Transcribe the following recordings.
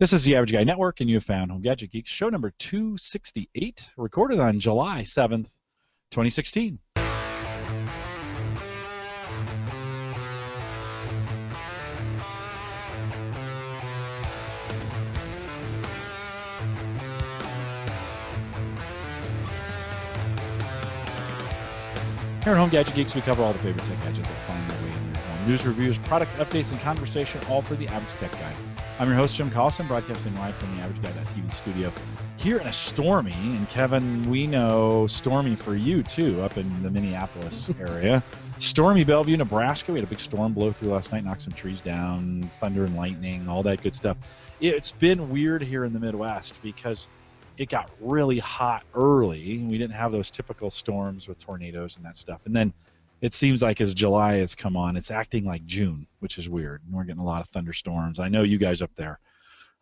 This is the Average Guy Network, and you have found Home Gadget Geeks, show number 268, recorded on July 7th, 2016. Here at Home Gadget Geeks, we cover all the favorite tech gadgets that find their way in your home. News, reviews, product updates, and conversation, all for the Average Tech Guy. I'm your host, Jim Collison, broadcasting live from the AverageGuy.tv studio here in a stormy, and Kevin, we know stormy for you too, up in the Minneapolis area. Stormy Bellevue, Nebraska. We had a big storm blow through last night, knocked some trees down, thunder and lightning, all that good stuff. It's been weird here in the Midwest because it got really hot early. We didn't have those typical storms with tornadoes and that stuff. And then it seems like as July has come on, it's acting like June, which is weird. And we're getting a lot of thunderstorms. I know you guys up there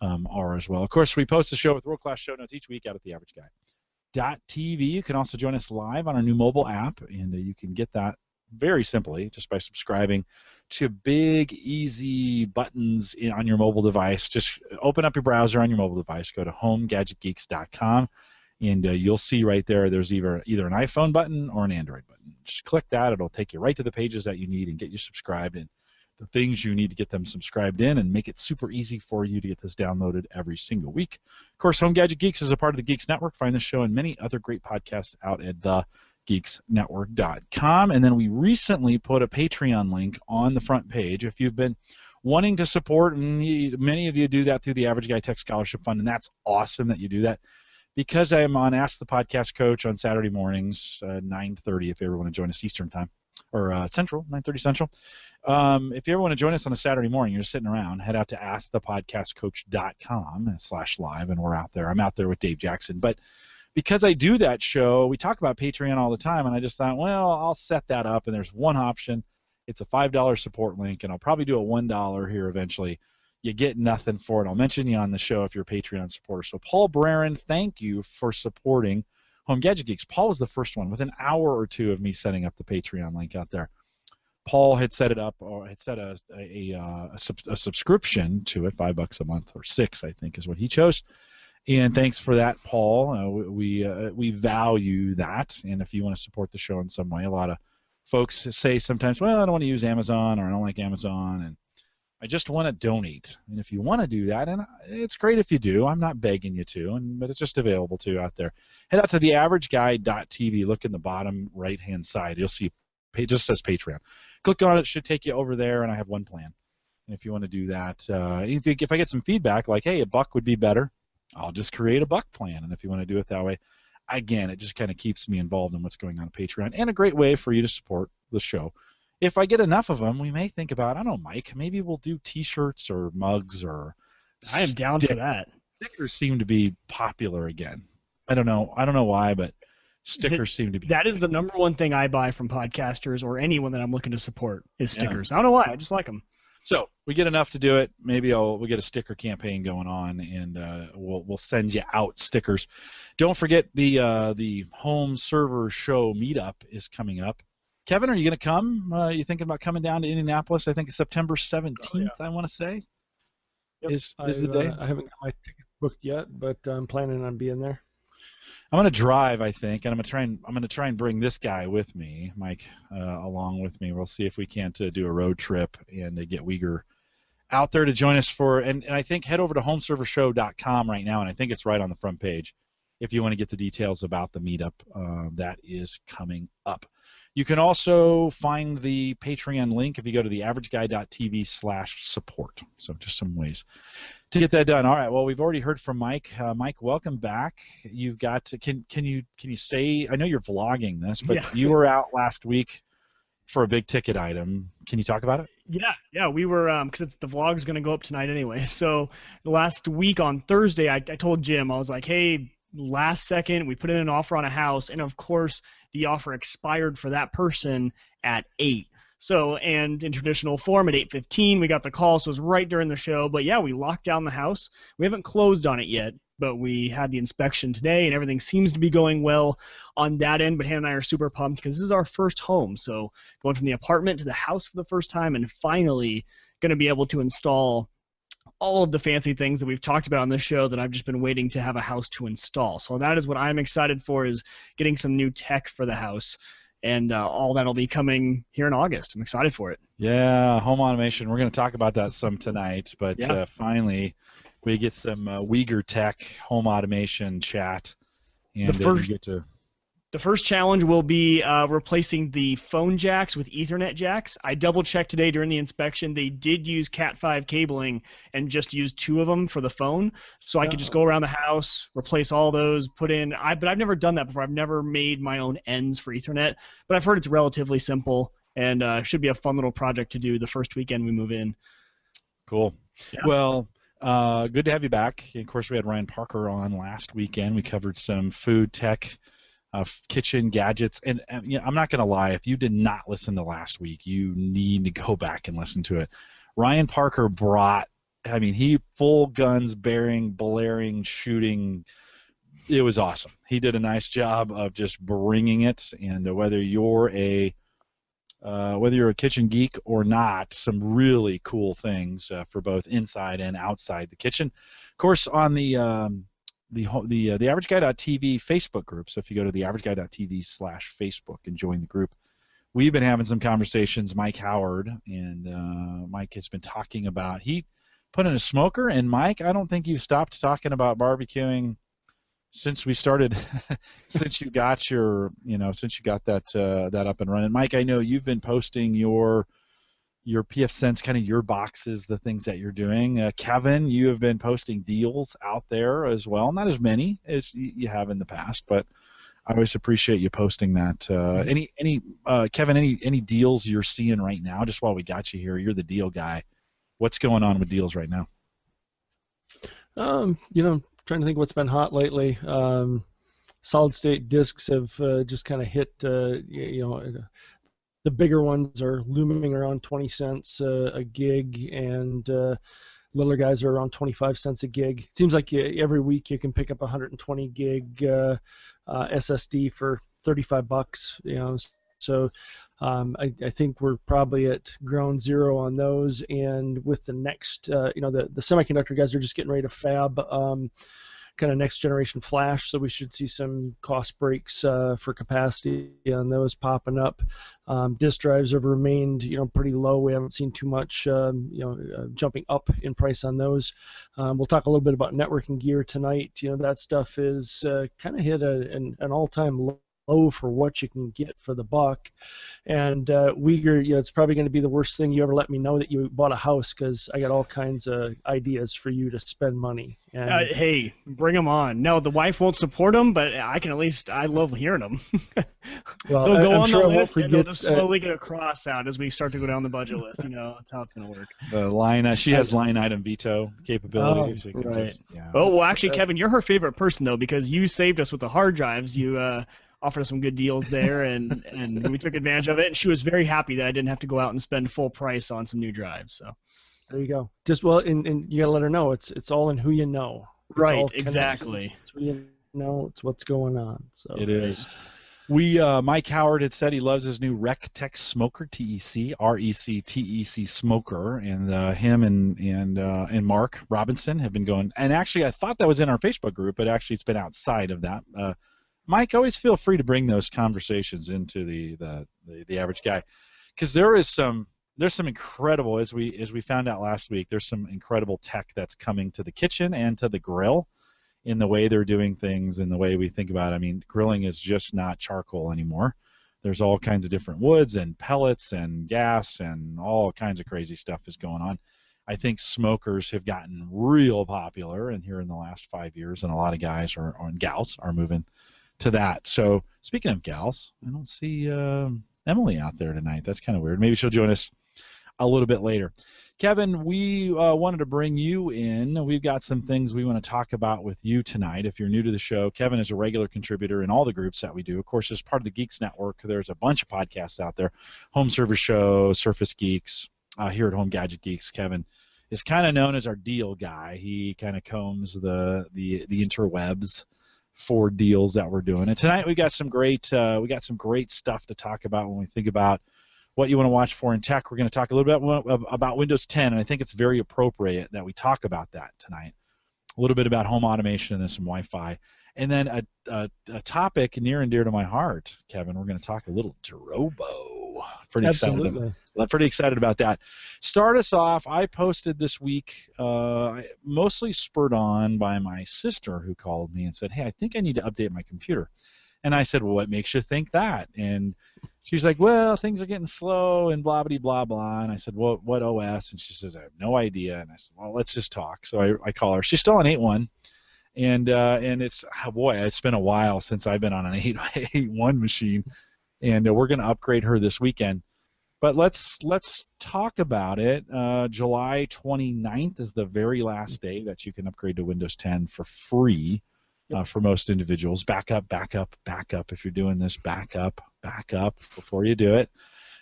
are as well. Of course, we post the show with world-class show notes each week out at theaverageguy.tv. You can also join us live on our new mobile app, and you can get that very simply just by subscribing to big, easy buttons on your mobile device. Just open up your browser on your mobile device, go to homegadgetgeeks.com, and you'll see right there there's either an iPhone button or an Android button. Just click that. It'll take you right to the pages that you need and get you subscribed and the things you need to get them subscribed in and make it super easy for you to get this downloaded every single week. Of course, Home Gadget Geeks is a part of the Geeks Network. Find this show and many other great podcasts out at thegeeksnetwork.com. And then we recently put a Patreon link on the front page. If you've been wanting to support, and many of you do that through the Average Guy Tech Scholarship Fund, and that's awesome that you do that. Because I'm on Ask the Podcast Coach on Saturday mornings, 9:30 if you ever want to join us Eastern time, or Central, 9:30 Central. If you ever want to join us on a Saturday morning, you're just sitting around, head out to askthepodcastcoach.com/live, and we're out there. I'm out there with Dave Jackson. But because I do that show, we talk about Patreon all the time, and I just thought, well, I'll set that up, and there's one option. It's a $5 support link, and I'll probably do a $1 here eventually. You get nothing for it. I'll mention you on the show if you're a Patreon supporter. So Paul Brarin, thank you for supporting Home Gadget Geeks. Paul was the first one within an hour or two of me setting up the Patreon link out there. Paul had set it up, or had set a subscription to it, $5 a month, or $6, I think, is what he chose. And thanks for that, Paul. We value that. And if you want to support the show in some way, a lot of folks say sometimes, well, I don't want to use Amazon, or I don't like Amazon, and I just want to donate. And if you want to do that, and it's great if you do, I'm not begging you to, but it's just available to you out there. Head out to theaverageguy.tv. Look in the bottom right-hand side. You'll see it just says Patreon. Click on it. It should take you over there, and I have one plan. And if you want to do that, if I get some feedback like, hey, $1 would be better, I'll just create a $1 plan. And if you want to do it that way, again, it just kind of keeps me involved in what's going on Patreon, and a great way for you to support the show. If I get enough of them, we may think about, I don't know, Mike, maybe we'll do T-shirts or mugs or. I am down for that. Stickers seem to be popular again. I don't know why, but stickers seem to be. That is the number one thing I buy from podcasters or anyone that I'm looking to support is stickers. Yeah. I don't know why. I just like them. So we get enough to do it. Maybe we'll get a sticker campaign going on, and we'll send you out stickers. Don't forget the home server show meetup is coming up. Kevin, are you going to come? You thinking about coming down to Indianapolis? I think it's September 17th, I want to say. Yep. Is the day? I haven't got my ticket booked yet, but I'm planning on being there. I'm going to drive, I think, and I'm going to try and bring this guy with me, Mike, along with me. We'll see if we can't do a road trip and get Uyghur out there to join us for. And I think head over to homeservershow.com right now, and I think it's right on the front page if you want to get the details about the meetup that is coming up. You can also find the Patreon link if you go to theaverageguy.tv/support. So just some ways to get that done. All right. Well, we've already heard from Mike. Mike, welcome back. You've got to, can you say? I know you're vlogging this, but you were out last week for a big ticket item. Can you talk about it? Yeah. We were because the vlog's going to go up tonight anyway. So last week on Thursday, I told Jim, I was like, hey, last second we put in an offer on a house, and of course the offer expired for that person at 8. So, and in traditional form at 8:15 we got the call, so it was right during the show. But yeah, we locked down the house. We haven't closed on it yet, but we had the inspection today, and everything seems to be going well on that end. But Hannah and I are super pumped because this is our first home, so going from the apartment to the house for the first time, and finally going to be able to install all of the fancy things that we've talked about on this show that I've just been waiting to have a house to install. So that is what I'm excited for, is getting some new tech for the house. And all that'll be coming here in August. I'm excited for it. Yeah, home automation. We're going to talk about that some tonight, but Yeah. Finally we get some Uyghur Tech home automation chat, and you get to. The first challenge will be replacing the phone jacks with Ethernet jacks. I double-checked today during the inspection. They did use Cat5 cabling and just used 2 of them for the phone. So I could just go around the house, replace all those, put in. But I've never done that before. I've never made my own ends for Ethernet. But I've heard it's relatively simple and should be a fun little project to do the first weekend we move in. Cool. Yeah. Well, good to have you back. Of course, we had Ryan Parker on last weekend. We covered some food tech, kitchen gadgets, and I'm not going to lie, if you did not listen to last week, you need to go back and listen to it. Ryan Parker he full guns bearing, blaring, shooting. It was awesome. He did a nice job of just bringing it, and whether you're a kitchen geek or not, some really cool things for both inside and outside the kitchen. Of course, on the AverageGuy.tv Facebook group. So if you go to the AverageGuy.tv/Facebook and join the group, we've been having some conversations. Mike Howard and Mike has been talking about, he put in a smoker. And Mike, I don't think you've stopped talking about barbecuing since we started. since you got that up and running. Mike, I know you've been posting your PF Sense, kind of your boxes, the things that you're doing. Kevin, you have been posting deals out there as well. Not as many as you have in the past, but I always appreciate you posting that. Kevin, any deals you're seeing right now? Just while we got you here, you're the deal guy. What's going on with deals right now? Trying to think what's been hot lately. Solid state discs have just kind of hit. The bigger ones are looming around 20 cents a gig, and littler guys are around 25 cents a gig. It seems like every week you can pick up a 120 gig SSD for $35. So I think we're probably at ground zero on those, and with the next, the semiconductor guys are just getting ready to fab kind of next generation flash, so we should see some cost breaks for capacity on those popping up. Disk drives have remained pretty low. We haven't seen too much jumping up in price on those. We'll talk a little bit about networking gear tonight. That stuff is kind of hit an all-time low for what you can get for the buck. And Uyghur, it's probably going to be the worst thing you ever let me know that you bought a house, because I got all kinds of ideas for you to spend money. And hey, bring them on. No, the wife won't support them, but I love hearing them. Well, they'll go I'm on sure the I list, won't and they'll just slowly get a cross out as we start to go down the budget list. That's how it's going to work. The line, she has line item veto capability. So right. Well, actually, Kevin, you're her favorite person, though, because you saved us with the hard drives. You offered us some good deals there, and we took advantage of it. And she was very happy that I didn't have to go out and spend full price on some new drives. So there you go. And you got to let her know it's all in who you know. Right, exactly. It's who you know. It's what's going on. So it is. Mike Howard had said he loves his new RecTech smoker, TEC, RECTEC smoker, and him and Mark Robinson have been going. And actually, I thought that was in our Facebook group, but actually it's been outside of that. Mike, always feel free to bring those conversations into the average guy, because there's some incredible, as we found out last week, there's some incredible tech that's coming to the kitchen and to the grill in the way they're doing things and the way we think about it. I mean, grilling is just not charcoal anymore. There's all kinds of different woods and pellets and gas and all kinds of crazy stuff is going on. I think smokers have gotten real popular in here in the last 5 years, and a lot of guys and gals are moving to that. So speaking of gals, I don't see Emily out there tonight. That's kind of weird. Maybe she'll join us a little bit later. Kevin, we wanted to bring you in. We've got some things we want to talk about with you tonight. If you're new to the show, Kevin is a regular contributor in all the groups that we do. Of course, as part of the Geeks Network, there's a bunch of podcasts out there. Home Server Show, Surface Geeks, here at Home Gadget Geeks. Kevin is kind of known as our deal guy. He kind of combs the interwebs for deals that we're doing. And tonight we got some great stuff to talk about when we think about what you want to watch for in tech. We're going to talk a little bit about Windows 10, and I think it's very appropriate that we talk about that tonight. A little bit about home automation and then some Wi-Fi. And then a topic near and dear to my heart, Kevin, we're going to talk a little Drobo. Pretty excited about that. Start us off. I posted this week, mostly spurred on by my sister who called me and said, hey, I think I need to update my computer. And I said, well, what makes you think that? And she's like, well, things are getting slow and blah, blah, blah, blah. And I said, well, what OS? And she says, I have no idea. And I said, well, let's just talk. So I call her. She's still on 8.1. And it's, oh boy, it's been a while since I've been on an 8.1 machine. And we're going to upgrade her this weekend. But let's talk about it. July 29th is the very last day that you can upgrade to Windows 10 for free. For most individuals. Back up. If you're doing this, back up before you do it.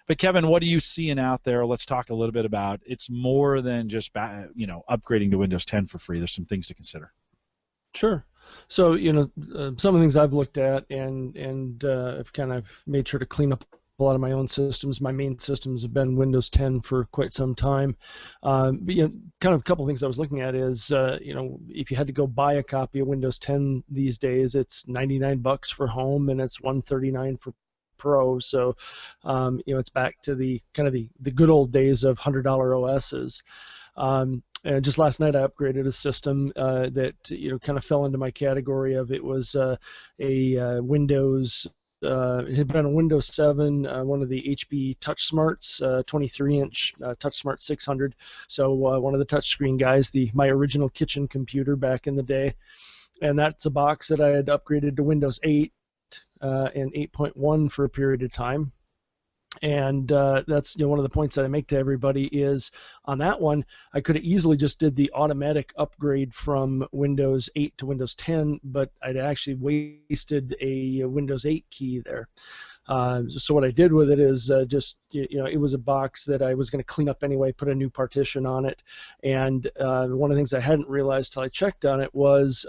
But Kevin, what are you seeing out there? Let's talk a little bit about. It's more than just upgrading to Windows 10 for free. There's some things to consider. Sure. So some of the things I've looked at and I've kind of made sure to clean up a lot of my own systems. My main systems have been Windows 10 for quite some time. But kind of a couple of things I was looking at is, if you had to go buy a copy of Windows 10 these days, it's $99 for home and it's $139 for Pro. So, it's back to the kind of the good old days of $100 OSs. And just last night I upgraded a system that kind of fell into my category of it was a Windows. It had been a Windows 7, one of the HP TouchSmarts, 23-inch TouchSmart 600. So one of the touchscreen guys, my original kitchen computer back in the day. And that's a box that I had upgraded to Windows 8 and 8.1 for a period of time. And that's one of the points that I make to everybody is on that one, I could have easily just did the automatic upgrade from Windows 8 to Windows 10, but I'd actually wasted a Windows 8 key there. So what I did with it is it was a box that I was going to clean up anyway, put a new partition on it. And one of the things I hadn't realized till I checked on it was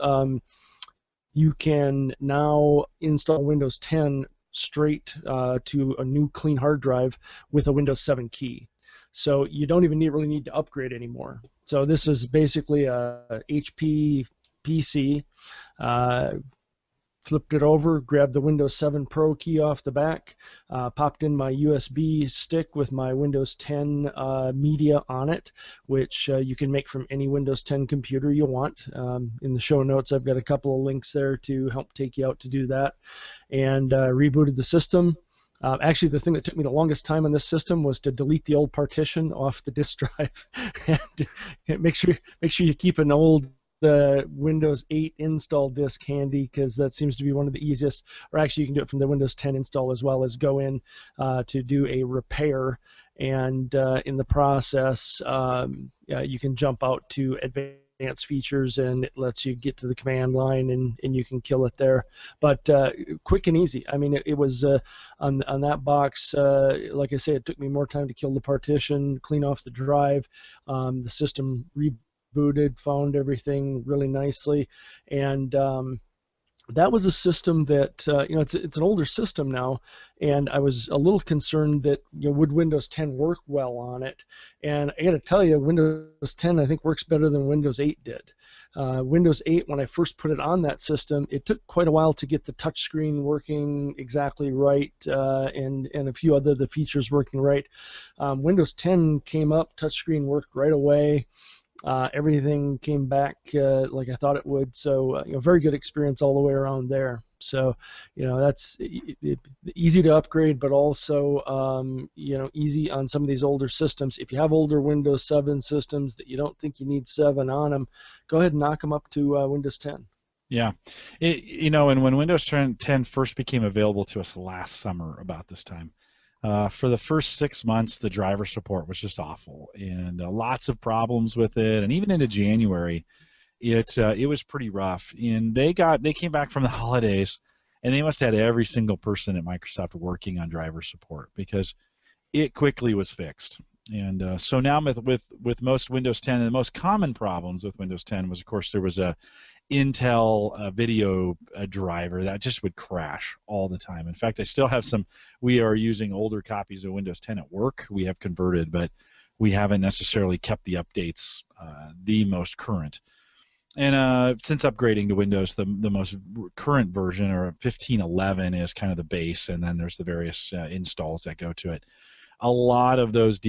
you can now install Windows 10 straight to a new clean hard drive with a Windows 7 key. So you don't even really need to upgrade anymore. So this is basically a HP PC. Flipped it over, grabbed the Windows 7 Pro key off the back, popped in my USB stick with my Windows 10 media on it, which you can make from any Windows 10 computer you want. In the show notes, I've got a couple of links there to help take you out to do that. And rebooted the system. Actually, the thing that took me the longest time on this system was to delete the old partition off the disk drive. And make sure you keep an old Windows 8 install disk handy, because that seems to be one of the easiest. Or actually, you can do it from the Windows 10 install as well as go in to do a repair. And in the process, you can jump out to advanced features, and it lets you get to the command line, and you can kill it there. But quick and easy. I mean, it was on that box. Like I say, it took me more time to kill the partition, clean off the drive. The system rebooted, found everything really nicely, and that was a system that it's an older system now, and I was a little concerned that would Windows 10 work well on it, and I got to tell you, Windows 10 I think works better than Windows 8 did. Windows 8, when I first put it on that system, it took quite a while to get the touchscreen working exactly right, and a few other the features working right. Windows 10 came up, touchscreen worked right away. Everything came back like I thought it would, so very good experience all the way around there. So that's easy to upgrade, but also easy on some of these older systems. If you have older Windows 7 systems that you don't think you need 7 on them, go ahead and knock them up to Windows 10. Yeah, and when Windows 10 first became available to us last summer about this time. For the first 6 months, the driver support was just awful, and lots of problems with it. And even into January, it was pretty rough. And they came back from the holidays, and they must have had every single person at Microsoft working on driver support, because it quickly was fixed. And so now with most Windows 10, and the most common problems with Windows 10 was, of course, there was a Intel video driver that just would crash all the time. In fact, I still have some. We are using older copies of Windows 10 at work. We have converted, but we haven't necessarily kept the updates the most current. And since upgrading to Windows, the most current version, or 15.11, is kind of the base, and then there's the various installs that go to it. A lot of those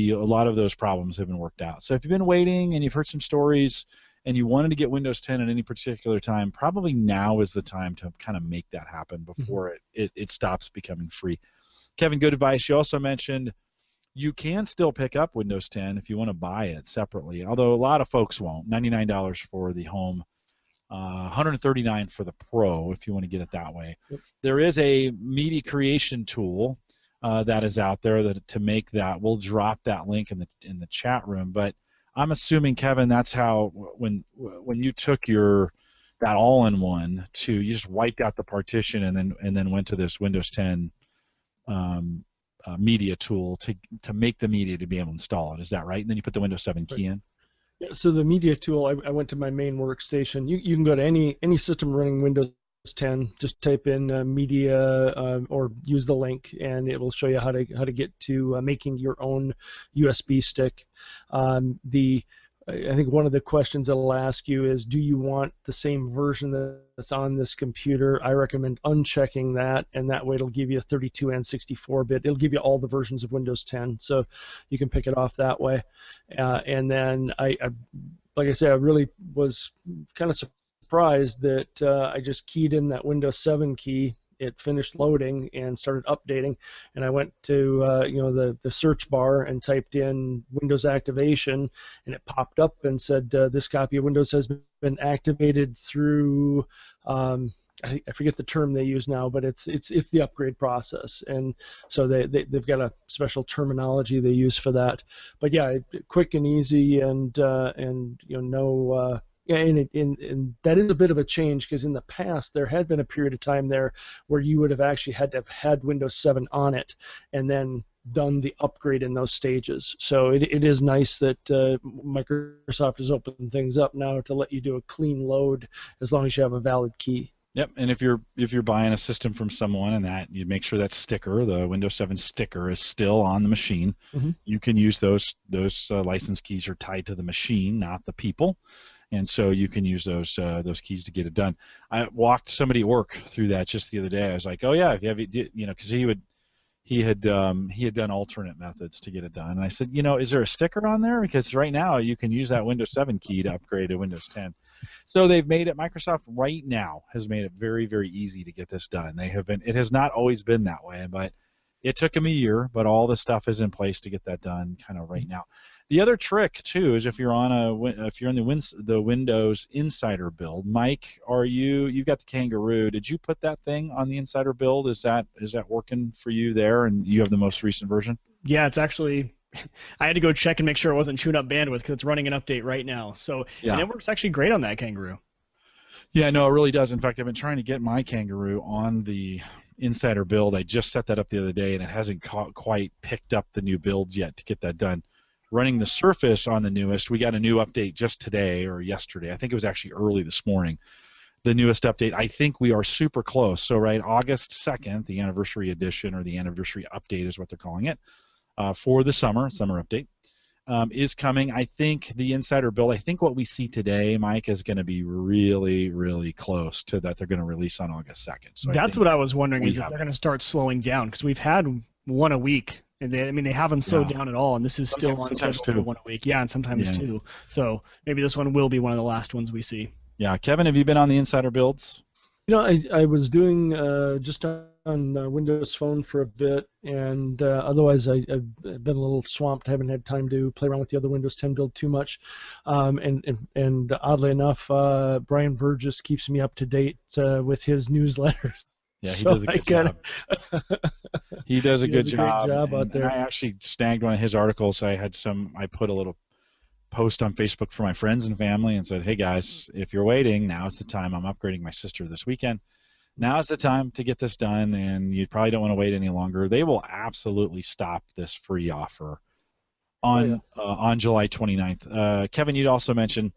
problems have been worked out. So if you've been waiting and you've heard some stories and you wanted to get Windows 10 at any particular time, probably now is the time to kind of make that happen before it stops becoming free. Kevin, good advice. You also mentioned you can still pick up Windows 10 if you want to buy it separately, although a lot of folks won't. $99 for the home, $139 for the Pro if you want to get it that way. Yep. There is a media creation tool that is out there that to make that. We'll drop that link in the chat room, but I'm assuming, Kevin, that's how when you took that all-in-one you just wiped out the partition and then went to this Windows 10 media tool to make the media to be able to install it. Is that right? And then you put the Windows 7 key in. Yeah, so the media tool, I went to my main workstation. You can go to any system running Windows 10. Just type in media or use the link, and it will show you how to get to making your own USB stick. I think one of the questions it'll ask you is, do you want the same version that's on this computer? I recommend unchecking that, and that way it'll give you a 32 and 64-bit. It'll give you all the versions of Windows 10, so you can pick it off that way. And then like I said, I really was kind of surprised that I just keyed in that Windows 7 key. It finished loading and started updating, and I went to the search bar and typed in Windows activation, and it popped up and said this copy of Windows has been activated through I forget the term they use now, but it's the upgrade process, and so they've got a special terminology they use for that. But yeah, quick and easy, and no. Yeah, and that is a bit of a change, because in the past there had been a period of time there where you would have actually had to have had Windows 7 on it and then done the upgrade in those stages. So it is nice that Microsoft has opened things up now to let you do a clean load as long as you have a valid key. Yep, and if you're buying a system from someone and that you make sure that sticker, the Windows 7 sticker, is still on the machine, you can use those license keys are tied to the machine, not the people. And so you can use those keys to get it done. I walked somebody at work through that just the other day. I was like, oh yeah, because he had done alternate methods to get it done. And I said, is there a sticker on there? Because right now you can use that Windows 7 key to upgrade to Windows 10. So they've made it. Microsoft right now has made it very, very easy to get this done. It has not always been that way, but it took them a year. But all the stuff is in place to get that done kind of right now. The other trick too is if you're in the Windows Insider build, Mike, you've got the Kangaroo. Did you put that thing on the Insider build? Is that working for you there, and you have the most recent version? Yeah, it's actually. I had to go check and make sure it wasn't chewing up bandwidth because it's running an update right now. So yeah. And it works actually great on that Kangaroo. Yeah, no, it really does. In fact, I've been trying to get my Kangaroo on the Insider build. I just set that up the other day, and it hasn't quite picked up the new builds yet to get that done. Running the Surface on the newest, we got a new update just today or yesterday. I think it was actually early this morning. The newest update. I think we are super close. So right, August 2nd, the anniversary edition, or the anniversary update is what they're calling it, for the summer update, is coming. I think the Insider build, I think what we see today, Mike, is going to be really, really close to that they're going to release on August 2nd. So that's what I was wondering, is if they're going to start slowing down, because we've had one a week. And they haven't slowed down at all, and this is still on schedule for one a week. Yeah, and sometimes two. So maybe this one will be one of the last ones we see. Yeah, Kevin, have you been on the Insider builds? I was doing just on Windows Phone for a bit, and otherwise I've been a little swamped. Haven't had time to play around with the other Windows 10 build too much. And oddly enough, Brian Burgess keeps me up to date with his newsletters. Yeah, he does a good job. He does a good job. Great job out there. I actually snagged one of his articles. I put a little post on Facebook for my friends and family and said, hey guys, if you're waiting, now is the time. I'm upgrading my sister this weekend. Now is the time to get this done, and you probably don't want to wait any longer. They will absolutely stop this free offer on July 29th. Kevin, you'd also mentioned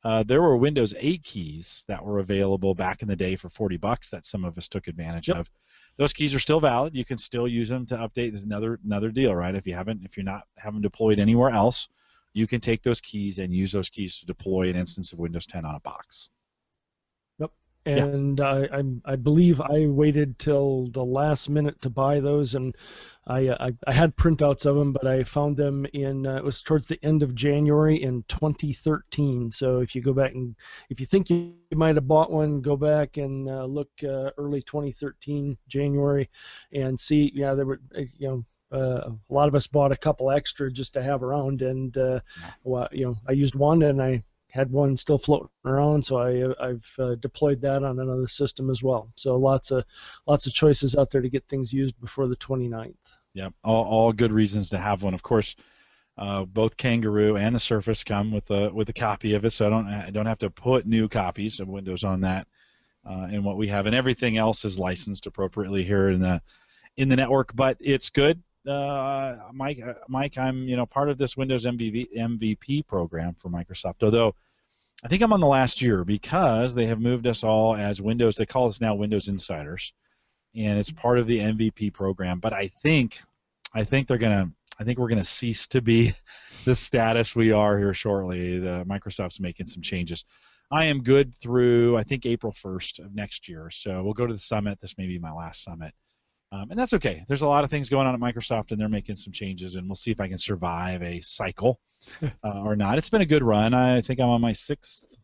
there were Windows 8 keys that were available back in the day for $40 that some of us took advantage of. Those keys are still valid. You can still use them to update. There's another deal, right? If you're not having deployed anywhere else, you can take those keys and use those keys to deploy an instance of Windows 10 on a box. And I believe I waited till the last minute to buy those, and I had printouts of them, but I found them in it was towards the end of January in 2013. So if you go back and if you think you might have bought one, go back and look early 2013 January, and see. Yeah, there were a lot of us bought a couple extra just to have around, and I used one and I had one still floating around, so I've deployed that on another system as well. So lots of choices out there to get things used before the 29th. Yep, all good reasons to have one. Of course, both Kangaroo and the Surface come with a copy of it, so I don't have to put new copies of Windows on that. And what we have, and everything else is licensed appropriately here in the network. But it's good. Mike, I'm part of this Windows MVP program for Microsoft. Although I think I'm on the last year because they have moved us all as Windows. They call us now Windows Insiders, and it's part of the MVP program. But I think we're gonna cease to be the status we are here shortly. Microsoft's making some changes. I am good through I think April 1st of next year. So we'll go to the summit. This may be my last summit. And that's okay. There's a lot of things going on at Microsoft, and they're making some changes, and we'll see if I can survive a cycle or not. It's been a good run. I think I'm on my sixth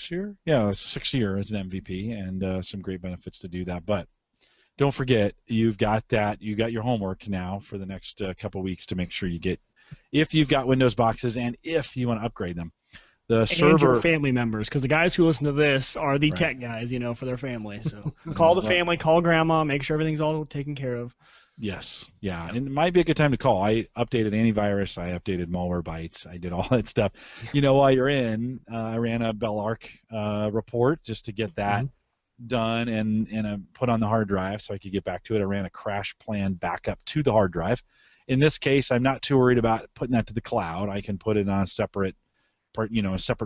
year? Yeah, sixth year as an MVP, and some great benefits to do that. But don't forget, you've got your homework now for the next couple weeks to make sure you get, if you've got Windows boxes and if you want to upgrade them. The server, and your family members, because the guys who listen to this are the right. tech guys, for their family. So call the family, call grandma, make sure everything's all taken care of. Yes, yeah, and it might be a good time to call. I updated antivirus, I updated Malwarebytes, I did all that stuff. While you're in, I ran a Bellarc report just to get that done and put on the hard drive so I could get back to it. I ran a crash plan backup to the hard drive. In this case, I'm not too worried about putting that to the cloud. I can put it on a separate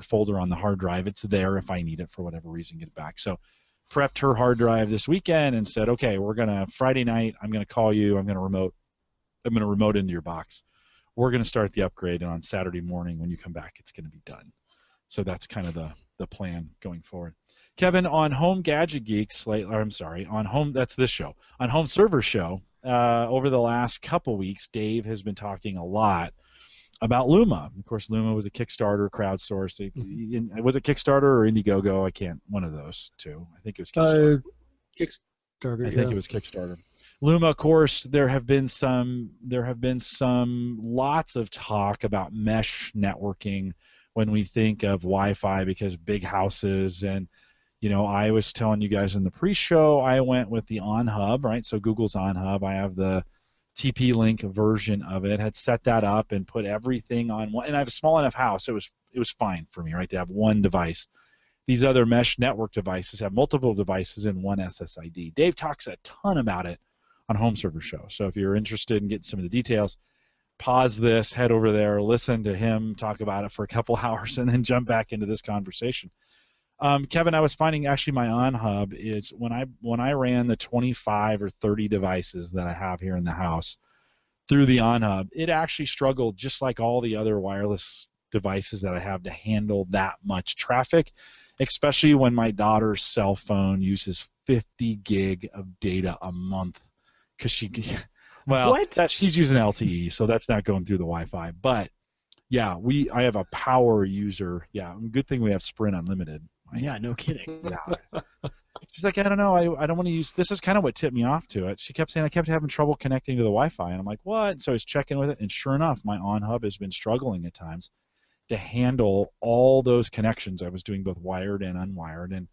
folder on the hard drive. It's there if I need it for whatever reason, get it back. So prepped her hard drive this weekend and said, okay, Friday night, I'm gonna call you, I'm gonna remote into your box. We're gonna start the upgrade, and on Saturday morning when you come back, it's gonna be done. So that's kind of the plan going forward. Kevin, on Home Gadget Geeks, that's this show. On Home Server Show, over the last couple weeks, Dave has been talking a lot about Luma. Of course, Luma was a Kickstarter, crowdsourced. Was it Kickstarter or Indiegogo? I can't. One of those two. I think it was Kickstarter. Kickstarter. I think it was Kickstarter. Luma, of course, there have been some lots of talk about mesh networking when we think of Wi-Fi, because big houses and I was telling you guys in the pre-show, I went with the OnHub, right? So Google's OnHub. I have the TP-Link version of it, had set that up and put everything on one, and I have a small enough house, it was fine for me, right, to have one device. These other mesh network devices have multiple devices in one SSID. Dave talks a ton about it on Home Server Show, so if you're interested in getting some of the details, pause this, head over there, listen to him talk about it for a couple hours, and then jump back into this conversation. Kevin, I was finding actually my OnHub is when I ran the 25 or 30 devices that I have here in the house through the OnHub, it actually struggled just like all the other wireless devices that I have to handle that much traffic, especially when my daughter's cell phone uses 50 gig of data a month because she's using LTE, so that's not going through the Wi-Fi. But yeah, I have a power user. Yeah, good thing we have Sprint Unlimited. Yeah, no kidding. Yeah. She's like, I don't know, I don't want to use. This is kind of what tipped me off to it. She kept saying I kept having trouble connecting to the Wi-Fi, and I'm like, what? So I was checking with it, and sure enough, my OnHub has been struggling at times to handle all those connections. I was doing both wired and unwired,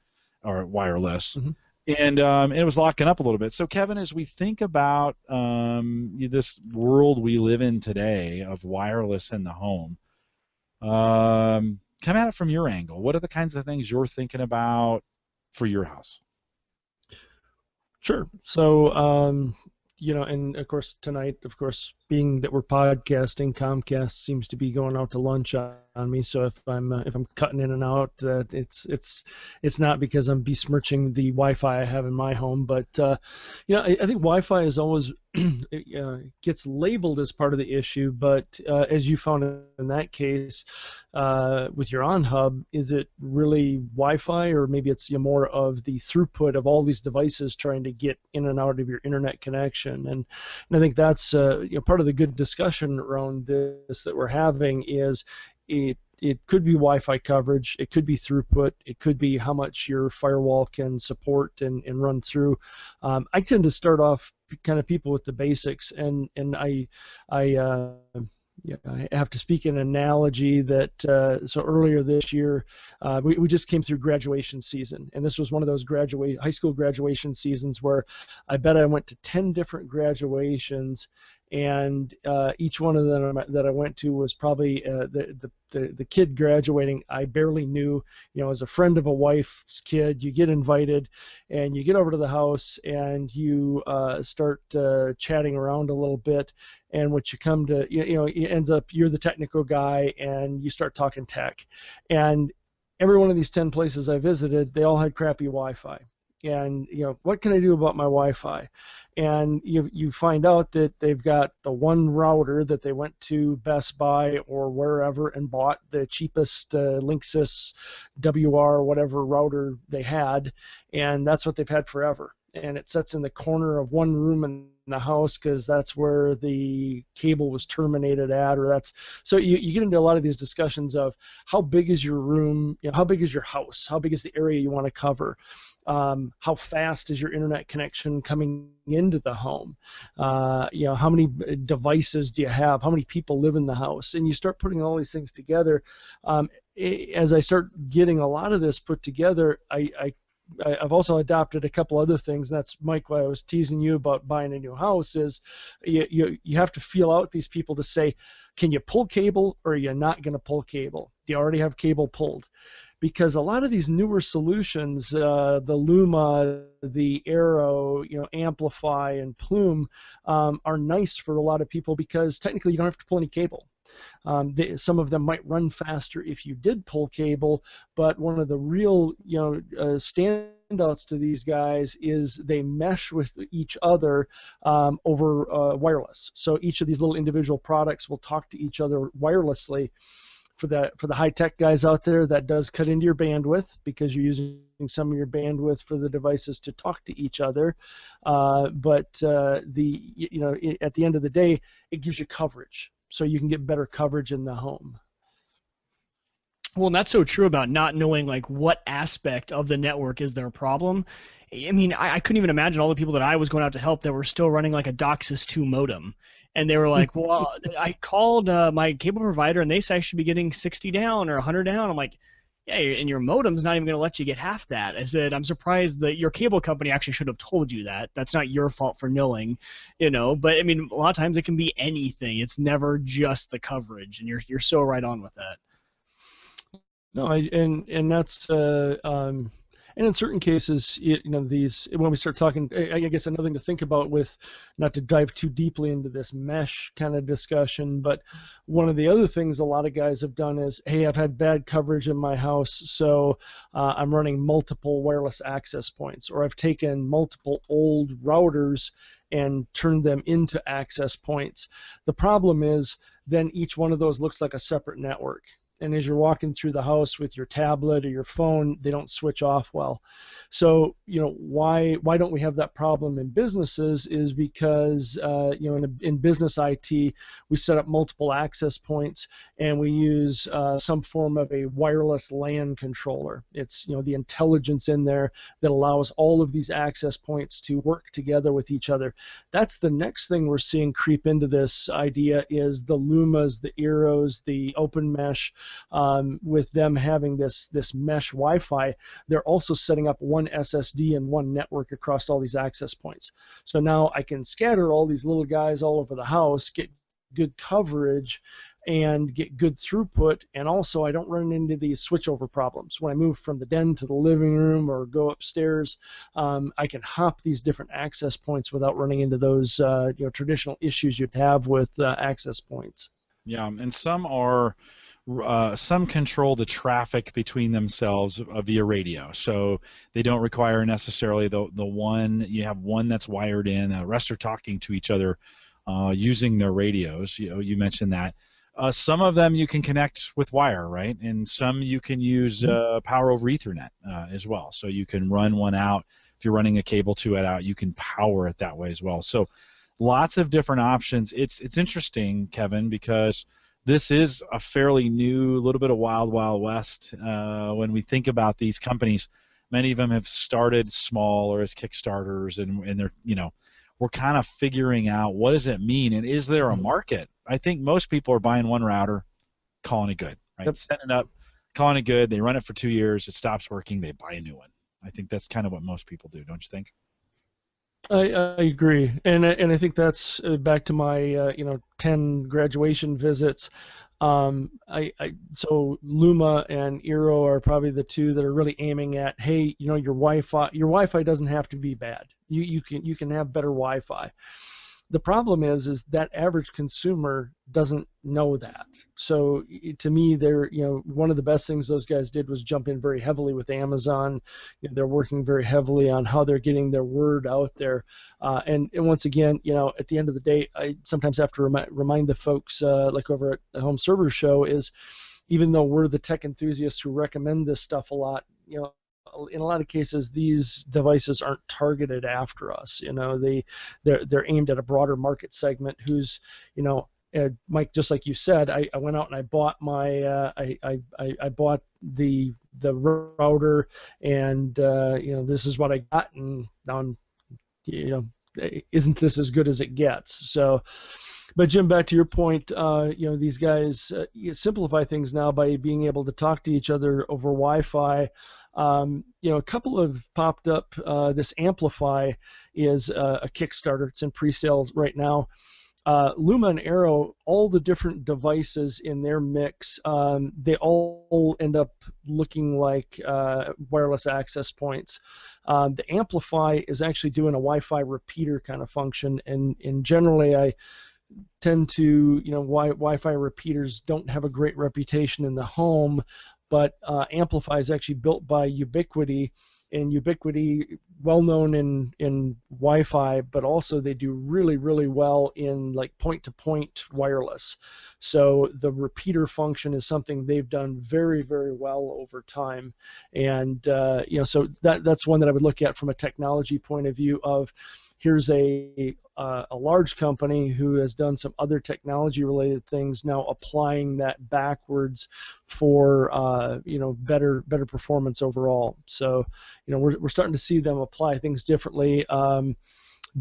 or wireless, and it was locking up a little bit. So Kevin, as we think about this world we live in today of wireless in the home, come at it from your angle. What are the kinds of things you're thinking about for your house? Sure. So, and of course tonight, being that we're podcasting, Comcast seems to be going out to lunch on me. So if I'm cutting in and out, it's not because I'm besmirching the Wi-Fi I have in my home, but I think Wi-Fi is always gets labeled as part of the issue. But as you found in that case with your on-hub, is it really Wi-Fi, or maybe it's more of the throughput of all these devices trying to get in and out of your internet connection? And I think that's part of the good discussion around this that we're having is it could be Wi-Fi coverage, it could be throughput, it could be how much your firewall can support and run through. I tend to start off kind of people with the basics, and I have to speak in an analogy that so earlier this year we just came through graduation season, and this was one of those high school graduation seasons where I bet I went to 10 different graduations, and each one of them that I went to was probably the kid graduating I barely knew. As a friend of a wife's kid, you get invited and you get over to the house and you start chatting around a little bit, and what you come to, it ends up you're the technical guy and you start talking tech. And every one of these 10 places I visited, they all had crappy Wi-Fi. And what can I do about my Wi-Fi? And you find out that they've got the one router that they went to Best Buy or wherever and bought the cheapest Linksys WR whatever router they had, and that's what they've had forever. And it sits in the corner of one room in the house because that's where the cable was terminated at, so you get into a lot of these discussions of how big is your room, how big is your house, how big is the area you want to cover, how fast is your internet connection coming into the home, how many devices do you have, how many people live in the house, and you start putting all these things together. As I start getting a lot of this put together, I've also adopted a couple other things. That's, Mike, why I was teasing you about buying a new house, is you have to feel out these people to say, can you pull cable or are you not going to pull cable? Do you already have cable pulled? Because a lot of these newer solutions, the Luma, the Arrow, Amplify, and Plume, are nice for a lot of people because technically you don't have to pull any cable. Some of them might run faster if you did pull cable, but one of the real standouts to these guys is they mesh with each other over wireless. So each of these little individual products will talk to each other wirelessly. For the high-tech guys out there, that does cut into your bandwidth because you're using some of your bandwidth for the devices to talk to each other. But at the end of the day, it gives you coverage, so you can get better coverage in the home. Well, and that's so true about not knowing what aspect of the network is their problem. I mean, I couldn't even imagine all the people that I was going out to help that were still running a DOCSIS 2 modem. And they were like, well, I called my cable provider and they say I should be getting 60 down or 100 down. I'm like, yeah, and your modem's not even going to let you get half that. I said, I'm surprised that your cable company actually should have told you that. That's not your fault for knowing, But, I mean, a lot of times it can be anything. It's never just the coverage, and you're so right on with that. No, and that's and in certain cases, these, when we start talking, I guess another thing to think about, with not to dive too deeply into this mesh kind of discussion, but one of the other things a lot of guys have done is, hey, I've had bad coverage in my house, so I'm running multiple wireless access points, or I've taken multiple old routers and turned them into access points. The problem is then each one of those looks like a separate network. And as you're walking through the house with your tablet or your phone, they don't switch off well. So, why don't we have that problem in businesses is because, in business IT, we set up multiple access points and we use some form of a wireless LAN controller. It's, the intelligence in there that allows all of these access points to work together with each other. That's the next thing we're seeing creep into this idea, is the Lumas, the Arrows, the Open Mesh. With them having this mesh Wi-Fi, they're also setting up one SSD and one network across all these access points. So now I can scatter all these little guys all over the house, get good coverage, and get good throughput, and also I don't run into these switchover problems. When I move from the den to the living room or go upstairs, I can hop these different access points without running into those traditional issues you'd have with access points. Yeah, and some control the traffic between themselves via radio, so they don't require necessarily the one. You have one that's wired in. The rest are talking to each other using their radios. You mentioned that. Some of them you can connect with wire, right? And some you can use power over Ethernet as well. So you can run one out. If you're running a cable to it out, you can power it that way as well. So lots of different options. It's interesting, Kevin, because this is a fairly new, little bit of wild west. When we think about these companies, many of them have started small or as Kickstarters, and they're, we're kind of figuring out what does it mean, and is there a market? I think most people are buying one router, calling it good, right? Yep. Setting it up, calling it good. They run it for 2 years, it stops working, they buy a new one. I think that's kind of what most people do, don't you think? I agree, and I think that's back to my 10 graduation visits. So Luma and Eero are probably the two that are really aiming at, hey, your Wi-Fi doesn't have to be bad. You can have better Wi-Fi. The problem is that average consumer doesn't know that. So to me, one of the best things those guys did was jump in very heavily with Amazon. They're working very heavily on how they're getting their word out there. And once again, at the end of the day, I sometimes have to remind the folks, like over at the Home Server Show, is even though we're the tech enthusiasts who recommend this stuff a lot, in a lot of cases, these devices aren't targeted after us. They're aimed at a broader market segment. Who's, Mike, just like you said, I went out and I bought my I bought the router, and this is what I got, and now I'm, isn't this as good as it gets? So. But Jim, back to your point, these guys simplify things now by being able to talk to each other over Wi-Fi. A couple have popped up. This Amplify is a Kickstarter. It's in pre-sales right now. Luma and Eero, all the different devices in their mix, they all end up looking like wireless access points. The Amplify is actually doing a Wi-Fi repeater kind of function, and generally I tend to, Wi-Fi repeaters don't have a great reputation in the home, but Amplify is actually built by Ubiquiti, and Ubiquiti, well known in Wi-Fi, but also they do really, really well in like point-to-point wireless. So the repeater function is something they've done very, very well over time, and so that's one that I would look at from a technology point of view of. Here's a large company who has done some other technology-related things, now applying that backwards for better performance overall. So we're starting to see them apply things differently.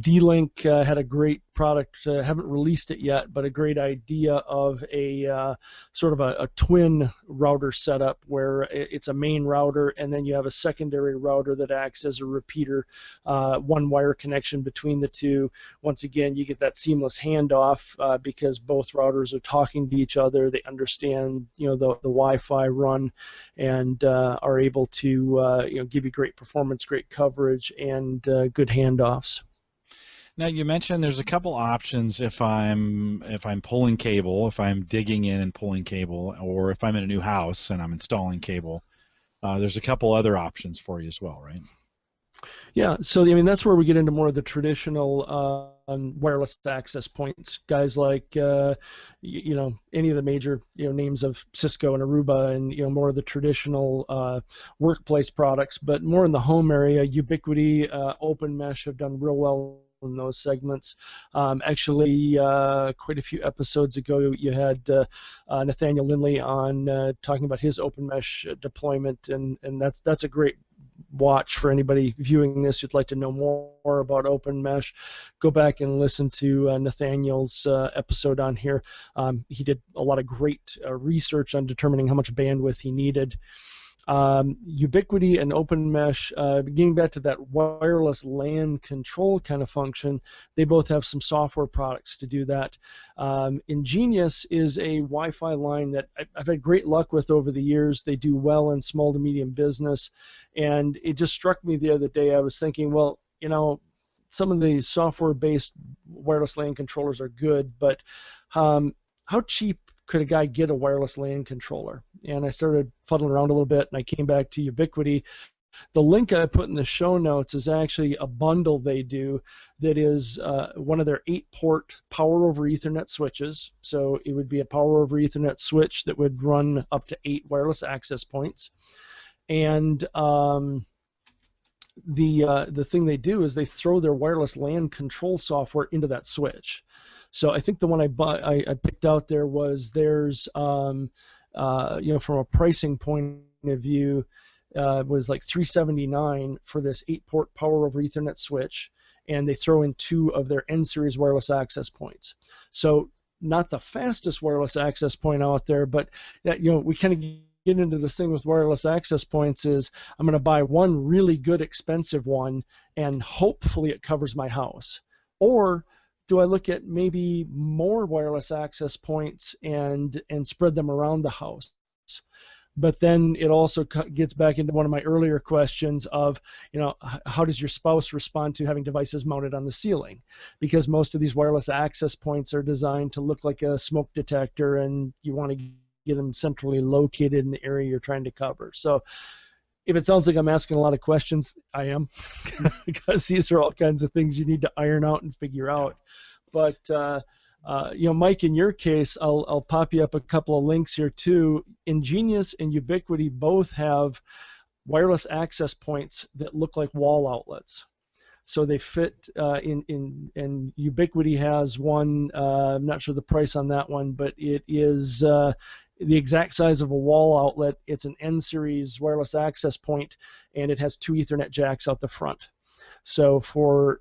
D-Link had a great product, haven't released it yet, but a great idea of a sort of a twin router setup where it's a main router and then you have a secondary router that acts as a repeater, one wire connection between the two. Once again, you get that seamless handoff because both routers are talking to each other. They understand the Wi-Fi run and are able to give you great performance, great coverage, and good handoffs. Now you mentioned there's a couple options if I'm pulling cable, if I'm digging in and pulling cable, or if I'm in a new house and I'm installing cable. There's a couple other options for you as well, right? Yeah, so that's where we get into more of the traditional wireless access points. Guys like any of the major names of Cisco and Aruba, and more of the traditional workplace products. But more in the home area, Ubiquiti, Open Mesh have done real well in those segments. Actually, quite a few episodes ago, you had Nathaniel Lindley on talking about his Open Mesh deployment, and that's a great watch for anybody viewing this who'd like to know more about Open Mesh. Go back and listen to Nathaniel's episode on here. He did a lot of great research on determining how much bandwidth he needed. Ubiquity and Open Mesh, getting back to that wireless LAN control kind of function, they both have some software products to do that. Ingenious is a Wi-Fi line that I've had great luck with over the years. They do well in small to medium business, and it just struck me the other day. I was thinking, well, some of the software-based wireless LAN controllers are good, but how cheap could a guy get a wireless LAN controller? And I started fuddling around a little bit, and I came back to Ubiquity. The link I put in the show notes is actually a bundle they do that is one of their 8-port power over Ethernet switches. So it would be a power over Ethernet switch that would run up to 8 wireless access points. And the thing they do is they throw their wireless LAN control software into that switch. So I think the one I picked out there was there's from a pricing point of view, was like $379 for this 8-port power over Ethernet switch, and they throw in 2 of their N-series wireless access points. So not the fastest wireless access point out there, but that we kind of get into this thing with wireless access points is I'm going to buy one really good expensive one, and hopefully it covers my house. Or do I look at maybe more wireless access points and spread them around the house? But then it also gets back into one of my earlier questions of, how does your spouse respond to having devices mounted on the ceiling? Because most of these wireless access points are designed to look like a smoke detector, and you want to get them centrally located in the area you're trying to cover. So if it sounds like I'm asking a lot of questions, I am, because these are all kinds of things you need to iron out and figure out. But Mike, in your case, I'll pop you up a couple of links here too. Ingenious and Ubiquity both have wireless access points that look like wall outlets. So they fit and Ubiquity has one. I'm not sure the price on that one, but it is the exact size of a wall outlet. It's an N-series wireless access point, and it has 2 Ethernet jacks out the front. So for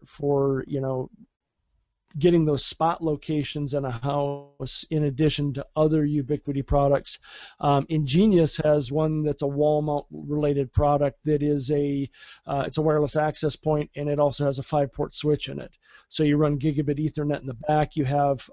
getting those spot locations in a house, in addition to other Ubiquity products, Ingenious has one that's a wall mount related product that is it's a wireless access point, and it also has a 5-port switch in it. So you run gigabit Ethernet in the back. You have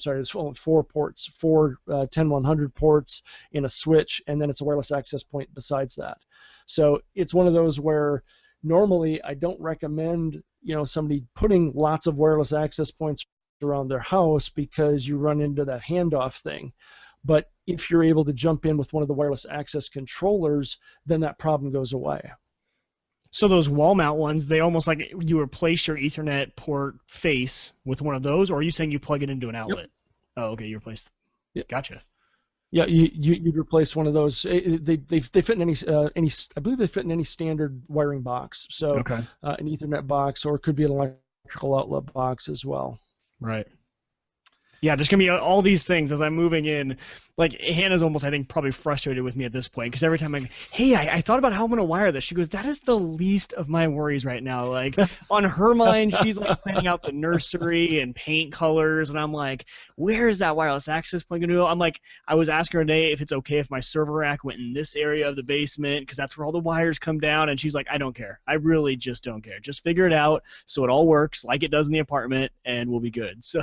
there's 4 ports, 4 10100 ports in a switch, and then it's a wireless access point besides that. So it's one of those where normally I don't recommend somebody putting lots of wireless access points around their house, because you run into that handoff thing. But if you're able to jump in with one of the wireless access controllers, then that problem goes away. So those wall mount ones, they almost like you replace your Ethernet port face with one of those, or are you saying you plug it into an outlet? Yep. Oh, okay, you replaced. Yep. Gotcha. Yeah, you'd replace one of those. They fit in any I believe they fit in any standard wiring box. So okay. An Ethernet box, or it could be an electrical outlet box as well. Right. Yeah, there's going to be all these things as I'm moving in. Like, Hannah's almost, I think, probably frustrated with me at this point, because every time I'm, hey, I thought about how I'm going to wire this. She goes, that is the least of my worries right now. Like, on her mind, she's, like, planning out the nursery and paint colors, and I'm like, where is that wireless access point going to go? I'm like, I was asking her today if it's okay if my server rack went in this area of the basement, because that's where all the wires come down, and she's like, I don't care. I really just don't care. Just figure it out so it all works like it does in the apartment, and we'll be good. So...